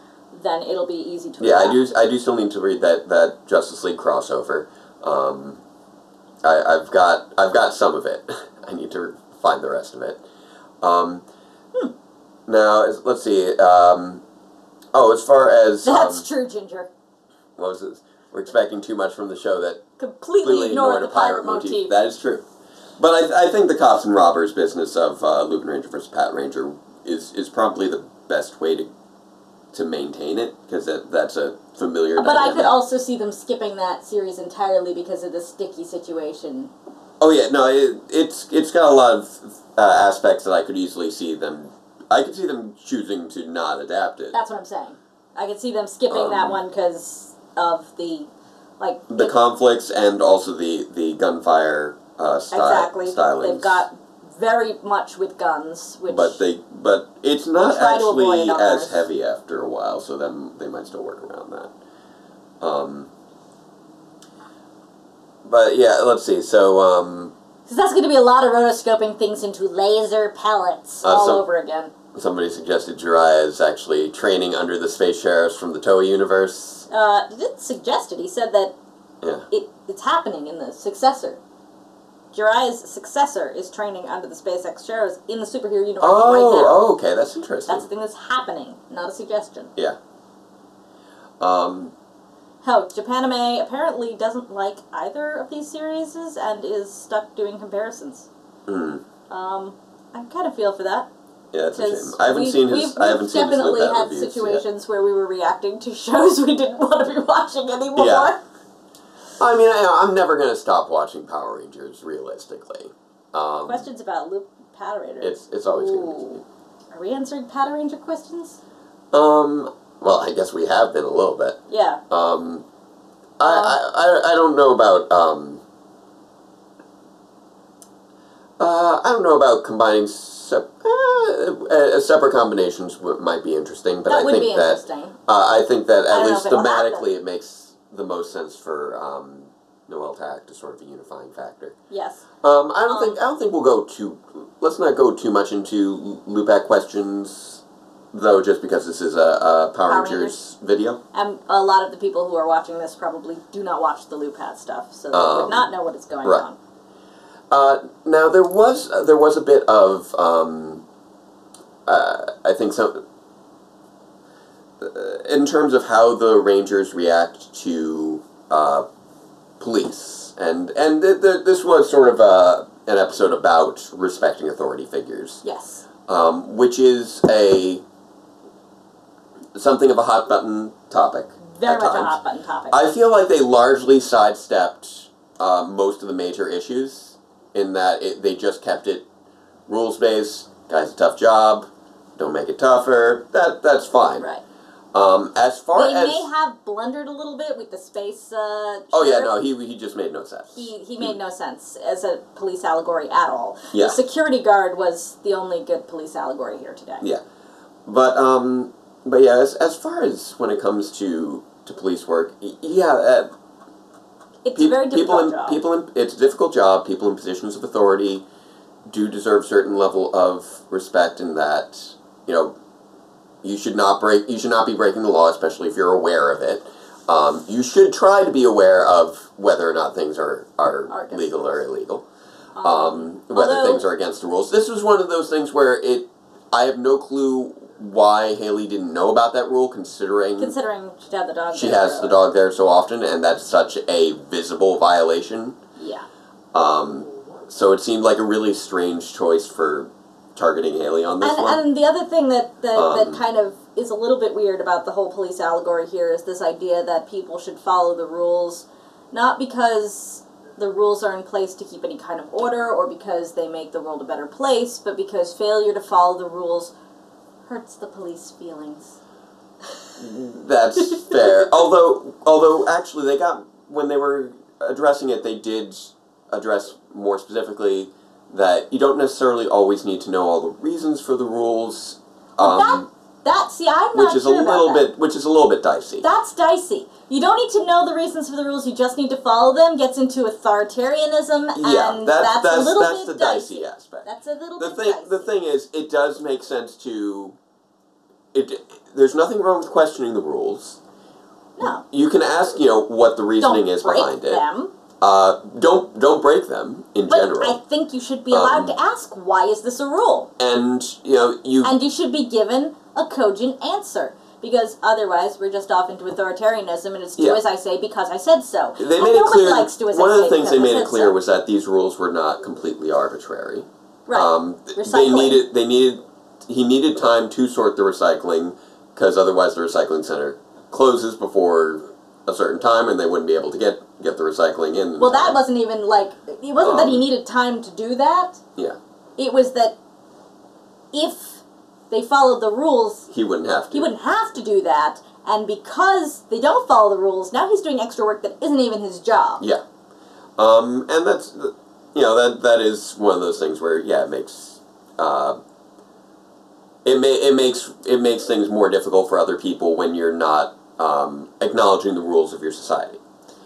then it'll be easy to adapt. I do still need to read that Justice League crossover. I've got some of it. I need to find the rest of it. Now, let's see. As far as... That's true, Ginger. What was this? We're expecting too much from the show that completely ignored the pirate motif. That is true. But I think the cops and robbers business of Lupin Ranger versus Pat Ranger is probably the best way to maintain it, because that's a familiar But dynamic. I could also see them skipping that series entirely because of the sticky situation. Oh yeah, no, it's got a lot of aspects that I could easily see them... I could see them choosing to not adapt it. That's what I'm saying. I could see them skipping that one because of the... the conflicts and also the gunfire exactly. stylings. They've got very much with guns, which... But it's not try to avoid actually on as ours. heavy after a while, so then they might still work around that. But yeah, let's see, so... Because that's going to be a lot of rotoscoping things into laser pellets all over again. Somebody suggested Jiraiya is actually training under the space sheriffs from the Toei universe. He didn't suggest it. He said that it's happening in the successor. Jiraiya's successor is training under the SpaceX sheriffs in the superhero universe right now. Oh, okay, that's interesting. That's the thing that's happening, not a suggestion. Yeah. Japanime apparently doesn't like either of these series and is stuck doing comparisons. I kind of feel for that. Yeah, it's a shame. I haven't seen his definitely had reviews situations where we were reacting to shows we didn't want to be watching anymore. Yeah. I mean, I'm never going to stop watching Power Rangers, realistically. Questions about Power Rangers. It's always going to be. Are we answering Power Ranger questions? Well, I guess we have been a little bit. Yeah. I don't know about, I don't know about combining separate combinations might be interesting, but I think that at least thematically it makes the most sense for Noel to act as sort of a unifying factor. Yes. I don't think we'll go too. Let's not go too much into Lupac questions, though, just because this is a Power Rangers video. And a lot of the people who are watching this probably do not watch the Lupat stuff, so they would not know what is going on. Now there was a bit of I think some in terms of how the Rangers react to police, and this was sort of an episode about respecting authority figures. Yes. Which is something of a hot button topic. Very much a hot button topic. I feel like they largely sidestepped most of the major issues, in that they just kept it rules-based. Guy's a tough job. Don't make it tougher. That's fine. Right. As far as... They may have blundered a little bit with the space oh, yeah, no, he just made no sense. He made no sense as a police allegory at all. Yeah. The security guard was the only good police allegory here today. Yeah. But yeah, as far as when it comes to police work, yeah, It's a very difficult job. It's a difficult job. People in positions of authority do deserve a certain level of respect in that, you should not be breaking the law, especially if you're aware of it. You should try to be aware of whether or not things are legal or illegal. Whether things are against the rules. This was one of those things where I have no clue why Haley didn't know about that rule, considering she had the dog. She has the dog there so often, and that's such a visible violation. Yeah. So it seemed like a really strange choice for targeting Haley on this one. And the other thing that kind of is a little bit weird about the whole police allegory here is this idea that people should follow the rules, not because the rules are in place to keep any kind of order or because they make the world a better place, but because failure to follow the rules hurts the police feelings. That's fair. Although actually when they were addressing it, they did address more specifically that you don't necessarily always need to know all the reasons for the rules. I'm not sure about that. Which is a little bit dicey. That's dicey. You don't need to know the reasons for the rules, you just need to follow them, gets into authoritarianism, and that's a little bit the dicey aspect. That's a little bit dicey. The thing is, it does make sense to... There's nothing wrong with questioning the rules. No. You can ask, what the reasoning is behind it. Don't break them in general. But I think you should be allowed to ask, why is this a rule? And you should be given a cogent answer. Because otherwise, we're just off into authoritarianism, and it's do as I say because I said so. They made it clear. One of the things they made it clear was that these rules were not completely arbitrary. Right. He needed time to sort the recycling, because otherwise the recycling center closes before a certain time, and they wouldn't be able to get the recycling in. Well, that wasn't even it wasn't that he needed time to do that. Yeah. It was that if they followed the rules, he wouldn't have to. He wouldn't have to do that, and because they don't follow the rules, now he's doing extra work that isn't even his job. Yeah. And that's that is one of those things where it makes it makes things more difficult for other people when you're not acknowledging the rules of your society.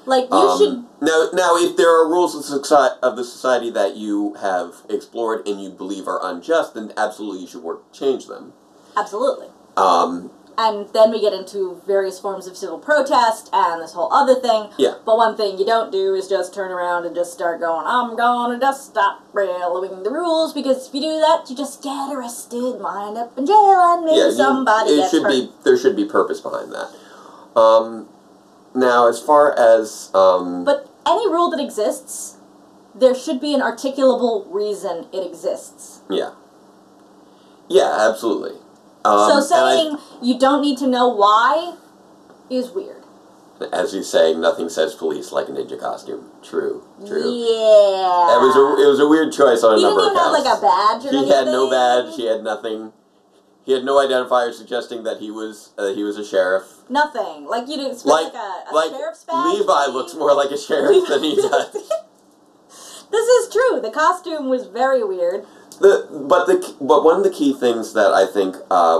Like you should. Now, if there are rules of the society that you have explored and you believe are unjust, then absolutely you should work to change them. Absolutely. And then we get into various forms of civil protest and this whole other thing. Yeah. But one thing you don't do is just turn around and just start going, I'm gonna just stop following the rules, because if you do that, you just get arrested, wind up in jail, and maybe somebody gets hurt. There should be purpose behind that. Now, as far as... But any rule that exists, there should be an articulable reason it exists. Yeah. Yeah, absolutely. So saying you don't need to know why is weird. As he's saying, nothing says police like a ninja costume. True. Yeah. It was a weird choice on a number of counts. He didn't even have like a badge or anything. He had no badge. He had nothing. He had no identifier suggesting that he was a sheriff. Nothing. Like you didn't expect a sheriff's badge. Levi looks more like a sheriff than he does. This is true. The costume was very weird. But one of the key things that I think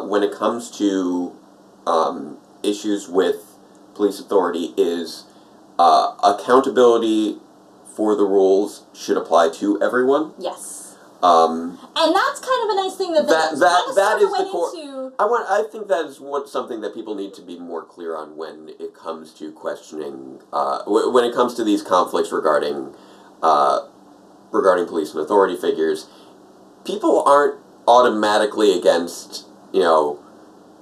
when it comes to issues with police authority is accountability for the rules should apply to everyone. Yes. And that's kind of a nice thing that is the core. I think that is something that people need to be more clear on when it comes to questioning, when it comes to these conflicts regarding police and authority figures. People aren't automatically against,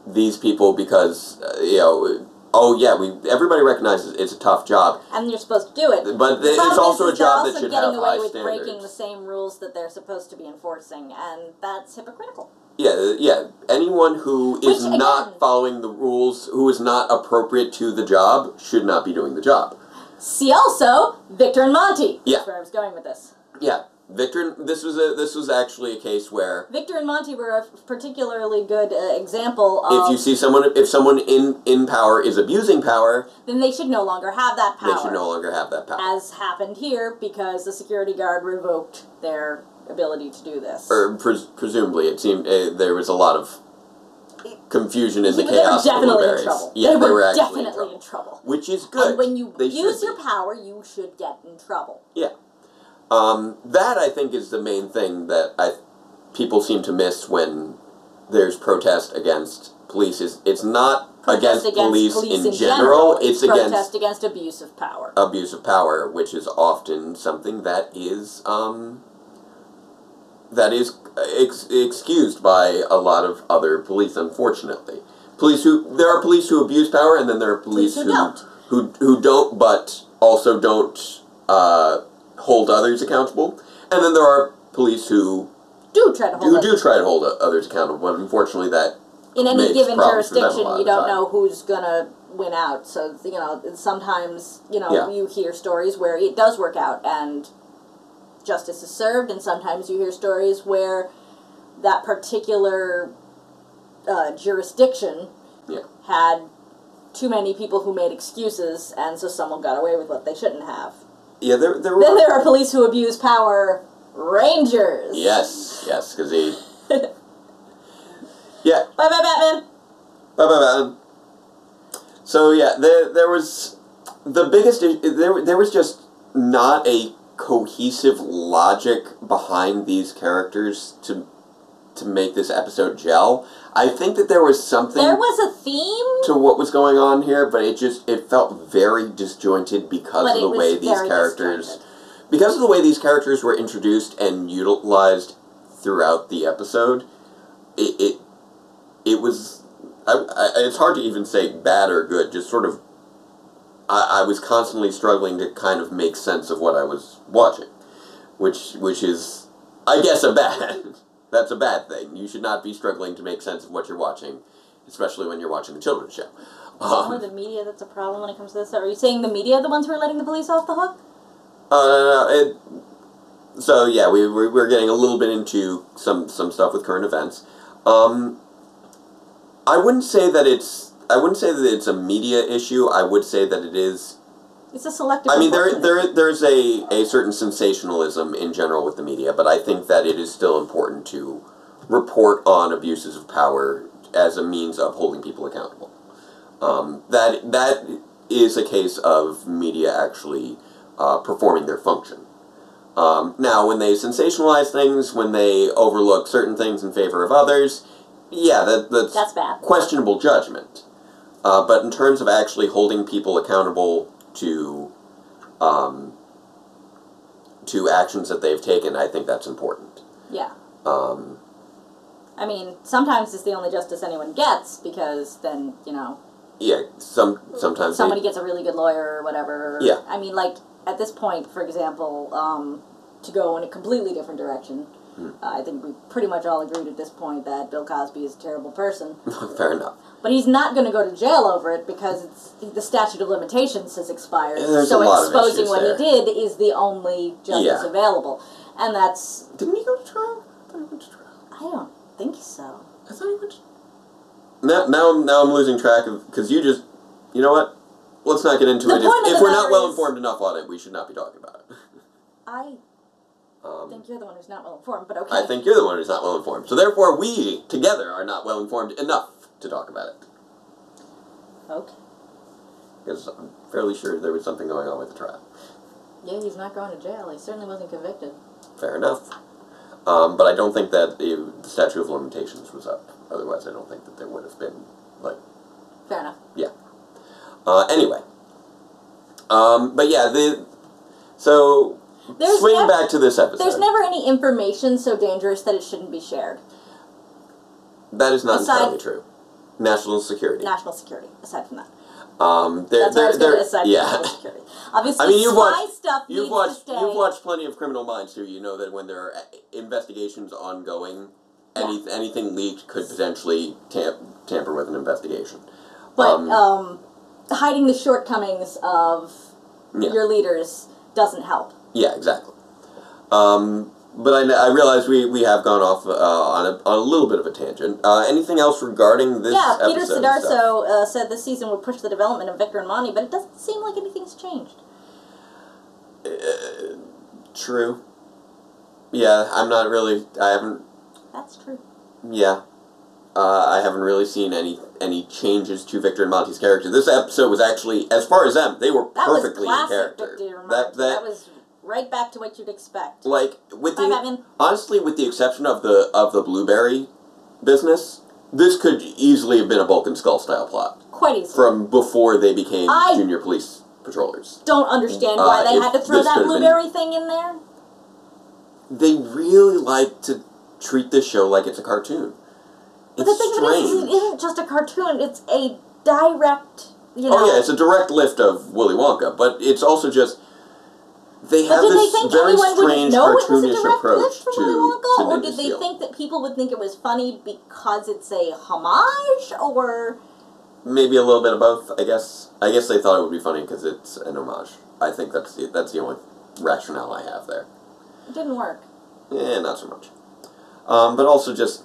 these people because, everybody recognizes it's a tough job. And you're supposed to do it. But it's also a job that should have high standards. They're also getting away with breaking the same rules that they're supposed to be enforcing, and that's hypocritical. Yeah. Anyone who is not following the rules, who is not appropriate to the job, should not be doing the job. See also, Victor and Monty. Yeah. That's where I was going with this. Yeah. Victor, this was actually a case where Victor and Monty were a particularly good example of... If someone in power is abusing power... then they should no longer have that power. They should no longer have that power. As happened here, because the security guard revoked their ability to do this. Or presumably, it seemed there was a lot of confusion in the They chaos. were definitely in berries. trouble. Yeah, they were actually definitely in trouble. Which is good. And when you They use should your be. power, you should get in trouble. Yeah. That, I think, is the main thing that people seem to miss when there's protest against police. It's not against police in general. It's protest against abuse of power. Abuse of power, which is often something that is excused by a lot of other police, unfortunately. There are police who abuse power, and then there are police who don't, but also don't hold others accountable. And then there are police who do try to hold others accountable, but unfortunately that in any makes given problems for them a jurisdiction, lot you of don't time. know who's gonna win out. So sometimes you hear stories where it does work out and justice is served, and sometimes you hear stories where that particular jurisdiction had too many people who made excuses, and so someone got away with what they shouldn't have. Yeah, then there are police who abuse power. Rangers. Yes, because he. Yeah. Bye, Batman. Bye, Batman. So yeah, there was the biggest. There was just not a cohesive logic behind these characters to make this episode gel. I think that there was something. There was a theme to what was going on here, but it felt very disjointed because of the way these characters. Because of the way these characters were introduced and utilized throughout the episode, it was. It's hard to even say bad or good. Just sort of. I was constantly struggling to kind of make sense of what I was watching, which is, I guess, that's a bad thing. You should not be struggling to make sense of what you're watching, especially when you're watching a children's show. It's only the media that's a problem when it comes to this. Are you saying the media are the ones who are letting the police off the hook? No. So yeah, we're getting a little bit into some stuff with current events. I wouldn't say that it's a media issue. I would say that it is. It's a selective. I mean, there's a certain sensationalism in general with the media, but I think that it is still important to report on abuses of power as a means of holding people accountable. That is a case of media actually performing their function. Now, when they sensationalize things, when they overlook certain things in favor of others, yeah, that's bad. Questionable judgment. But in terms of actually holding people accountable to actions that they've taken, I think that's important. Yeah. I mean, sometimes it's the only justice anyone gets, because then, Yeah, sometimes somebody gets a really good lawyer or whatever. Yeah. I mean, like, at this point, for example, to go in a completely different direction, I think we pretty much all agreed at this point that Bill Cosby is a terrible person. Fair enough. But he's not going to go to jail over it because the statute of limitations has expired. There's so a lot exposing of what issues he did is the only justice available. And that's... Didn't he go to trial? I thought he went to trial. I don't think so. I thought he went to... Now I'm losing track of... Because you just... You know what? Let's not get into it. If we're not well informed enough on it, we should not be talking about it. I think you're the one who's not well informed, but okay. I think you're the one who's not well informed. So therefore, we, together, are not well informed enough to talk about it. Okay. Because I'm fairly sure there was something going on with the trial. Yeah, he's not going to jail. He certainly wasn't convicted. Fair enough. But I don't think that the statute of limitations was up. Otherwise, I don't think that there would have been, like... Fair enough. Yeah. Anyway. But yeah, so... Swing back to this episode. There's never any information so dangerous that it shouldn't be shared. That is not entirely true. National security. National security, aside from that. That's aside from national security. Obviously, I mean, you've watched plenty of Criminal Minds, too. You know that when there are investigations ongoing, anything leaked could potentially tamper with an investigation. But hiding the shortcomings of your leaders doesn't help. Yeah, exactly. But I realize we have gone off on a little bit of a tangent. Anything else regarding this episode? Yeah, Peter Sidarso said this season would push the development of Victor and Monty, but it doesn't seem like anything's changed. True. Yeah, I'm not really... I haven't... That's true. Yeah. I haven't really seen any changes to Victor and Monty's character. This episode was actually, as far as them, they were perfectly in character. That was right back to what you'd expect. Like, honestly, with the exception of the blueberry business, this could easily have been a Bulk and Skull style plot. Quite easily. From before they became junior police patrollers. Don't understand why they had to throw that blueberry thing in there. They really like to treat this show like it's a cartoon. But the thing is, it isn't just a cartoon, it's a direct, Oh yeah, it's a direct lift of Willy Wonka, but it's also just, they have this very strange cartoonish approach to or did they think that people would think it was funny because it's a homage, or... Maybe a little bit of both, I guess. I guess they thought it would be funny because it's an homage. I think that's the only rationale I have there. It didn't work. Not so much. But also just...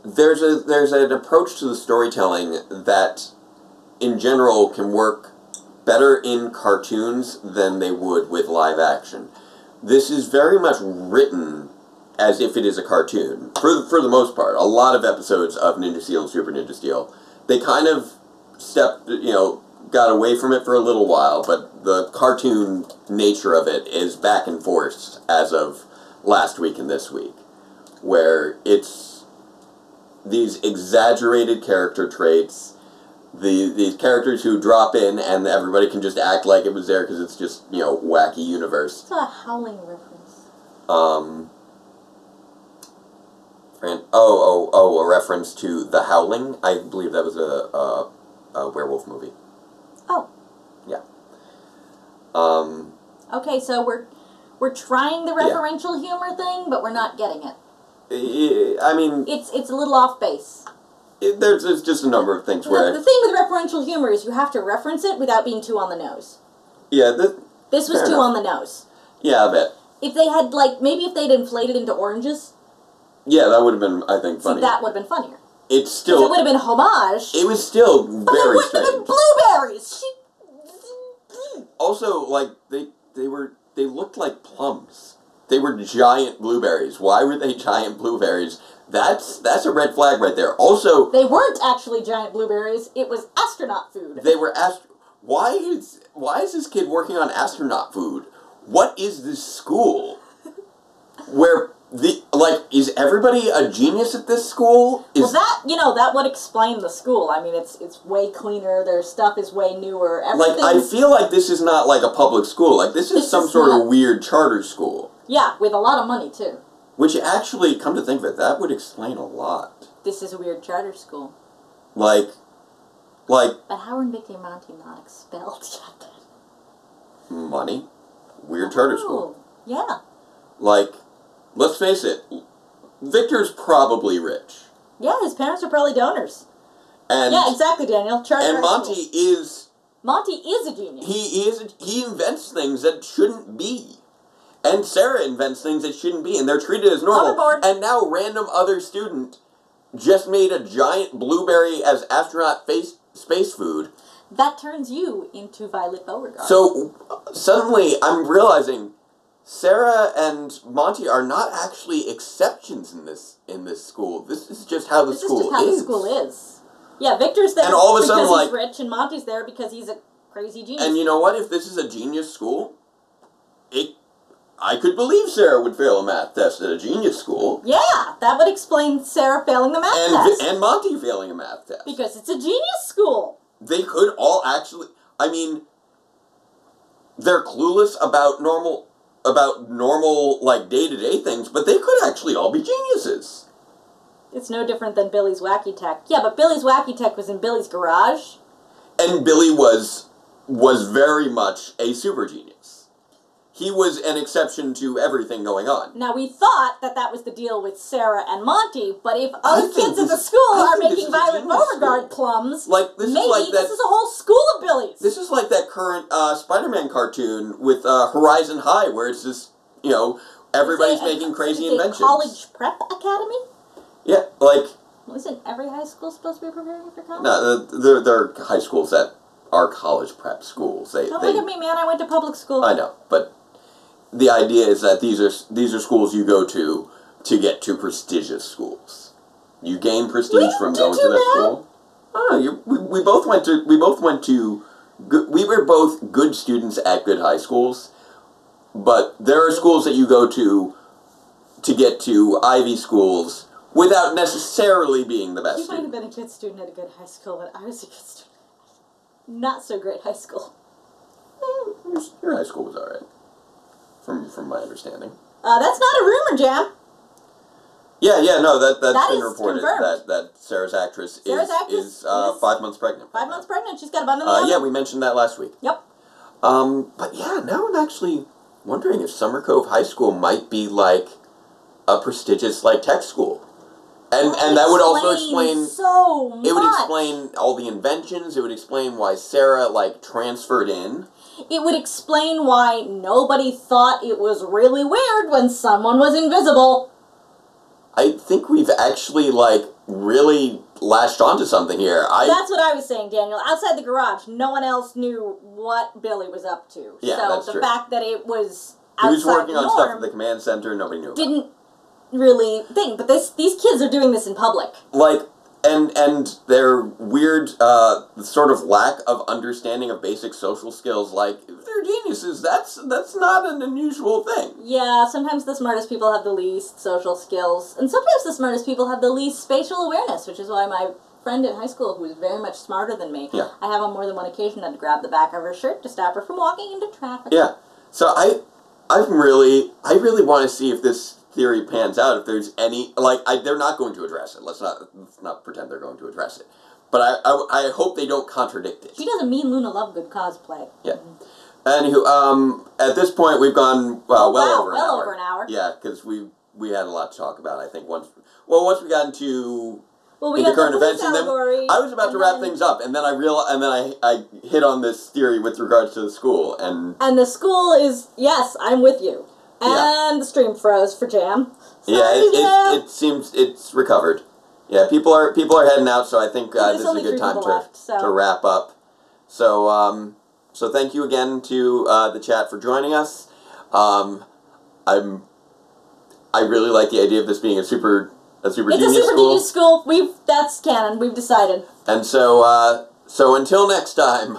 There's an approach to the storytelling that, in general, can work better in cartoons than they would with live action. This is very much written as if it is a cartoon, for the most part. A lot of episodes of Ninja Steel and Super Ninja Steel, they kind of got away from it for a little while, but the cartoon nature of it is back and forth as of last week and this week, where it's these exaggerated character traits, these characters who drop in and everybody can just act like it was there because it's just, wacky universe. It's a Howling reference. A reference to The Howling? I believe that was a werewolf movie. Oh. Yeah. Okay, so we're trying the referential humor thing, but we're not getting it. I mean... It's a little off base. There's just a number of things where... The thing with referential humor is you have to reference it without being too on the nose. Yeah, this was too on the nose. Yeah, I bet. If they had, maybe if they'd inflated into oranges... Yeah, that would have been, I think, funny. That would have been funnier. It's still... Because it would have been homage. It was still very strange. But it wouldn't have been blueberries! Also, they looked like plums. They were giant blueberries. Why were they giant blueberries? That's a red flag right there. Also... They weren't actually giant blueberries. It was astronaut food. They were Why is this kid working on astronaut food? What is this school? Where... is everybody a genius at this school? That would explain the school. I mean, it's way cleaner, their stuff is way newer, everything... I feel like this is not like a public school. This is some sort of weird charter school. Yeah, with a lot of money, too. Which actually, come to think of it, that would explain a lot. This is a weird charter school. But how are Mickey and Monty not expelled yet? Money? Weird charter school. Yeah. Let's face it, Victor's probably rich. Yeah, his parents are probably donors. And yeah, exactly, Daniel. And Monty is a genius. He invents things that shouldn't be. And Sarah invents things that shouldn't be, and they're treated as normal. Hoverboard. And now random other student just made a giant blueberry as astronaut space food. That turns you into Violet Beauregard. So, suddenly, I'm realizing Sarah and Monty are not actually exceptions in this school. This is just how the school is. This is just how the school is. Yeah, Victor's there and all of a sudden, because he's rich, and Monty's there because he's a crazy genius. And you know what? If this is a genius school, I could believe Sarah would fail a math test at a genius school. Yeah, that would explain Sarah failing the math test. And Monty failing a math test. Because it's a genius school. They could all actually... I mean, they're clueless about normal, day-to-day things, but they could actually all be geniuses. It's no different than Billy's Wacky Tech. Yeah, but Billy's Wacky Tech was in Billy's garage. And Billy was very much a super genius. He was an exception to everything going on. Now, we thought that was the deal with Sarah and Monty, but if other kids at the school are making Violet Beauregard plums, this is a whole school of Billies. This is like that current Spider-Man cartoon with Horizon High, where it's just, everybody's making crazy inventions. College Prep Academy? Yeah, Isn't every high school supposed to be preparing for college? No, there are high schools that are college prep schools. Don't look at me, man. I went to public school. I know, but the idea is that these are schools you go to get to prestigious schools. You gain prestige from going to that school. Oh, we both went to. We were both good students at good high schools, but there are schools that you go to get to Ivy schools without necessarily being the best. You might have been a good student at a good high school, but I was a good student. Not so great high school. Your high school was alright, from my understanding. That's not a rumor, Jam. Yeah, no, that's been is reported confirmed. that Sarah's actress is 5 months pregnant. 5 months pregnant. She's got a bun in the oven. Yeah, we mentioned that last week. Yep. But yeah, now I'm actually wondering if Summer Cove High School might be like a prestigious like tech school. And that would also explain so much. It would explain all the inventions. It would explain why Sarah like transferred in. It would explain why nobody thought it was really weird when someone was invisible. I think we've actually like really latched onto something here. That's what I was saying, Daniel. Outside the garage, no one else knew what Billy was up to. Yeah, so that's the true. fact that it was outside he was working the on norm stuff at the command center. Nobody knew. Didn't really think, but these kids are doing this in public. Like, and their weird sort of lack of understanding of basic social skills. Like, if they're geniuses, that's not an unusual thing. Yeah, sometimes the smartest people have the least social skills, and sometimes the smartest people have the least spatial awareness, which is why my friend in high school, who was very much smarter than me, yeah. I have on more than one occasion had to grab the back of her shirt to stop her from walking into traffic. Yeah, so I really want to see if this theory pans out, if there's any, like, they're not going to address it. Let's not pretend they're going to address it. But I hope they don't contradict it. She doesn't mean Luna Lovegood cosplay. Yeah. Anywho, at this point we've gone well over an hour. Yeah, because we had a lot to talk about. I think once we got into we got current the events, and then I was about to wrap things up, and then I hit on this theory with regards to the school, and the school is, yes, I'm with you. And the stream froze for Jam. Sorry, it seems it's recovered. Yeah, people are heading out, so I think this is a good time to wrap up. So so thank you again to the chat for joining us. I really like the idea of this being a super genius school. That's canon. We've decided. And so until next time.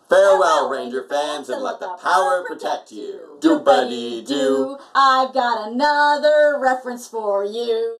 Farewell, Ranger fans, and let the power protect you. Doop-a-dee-doo. I've got another reference for you.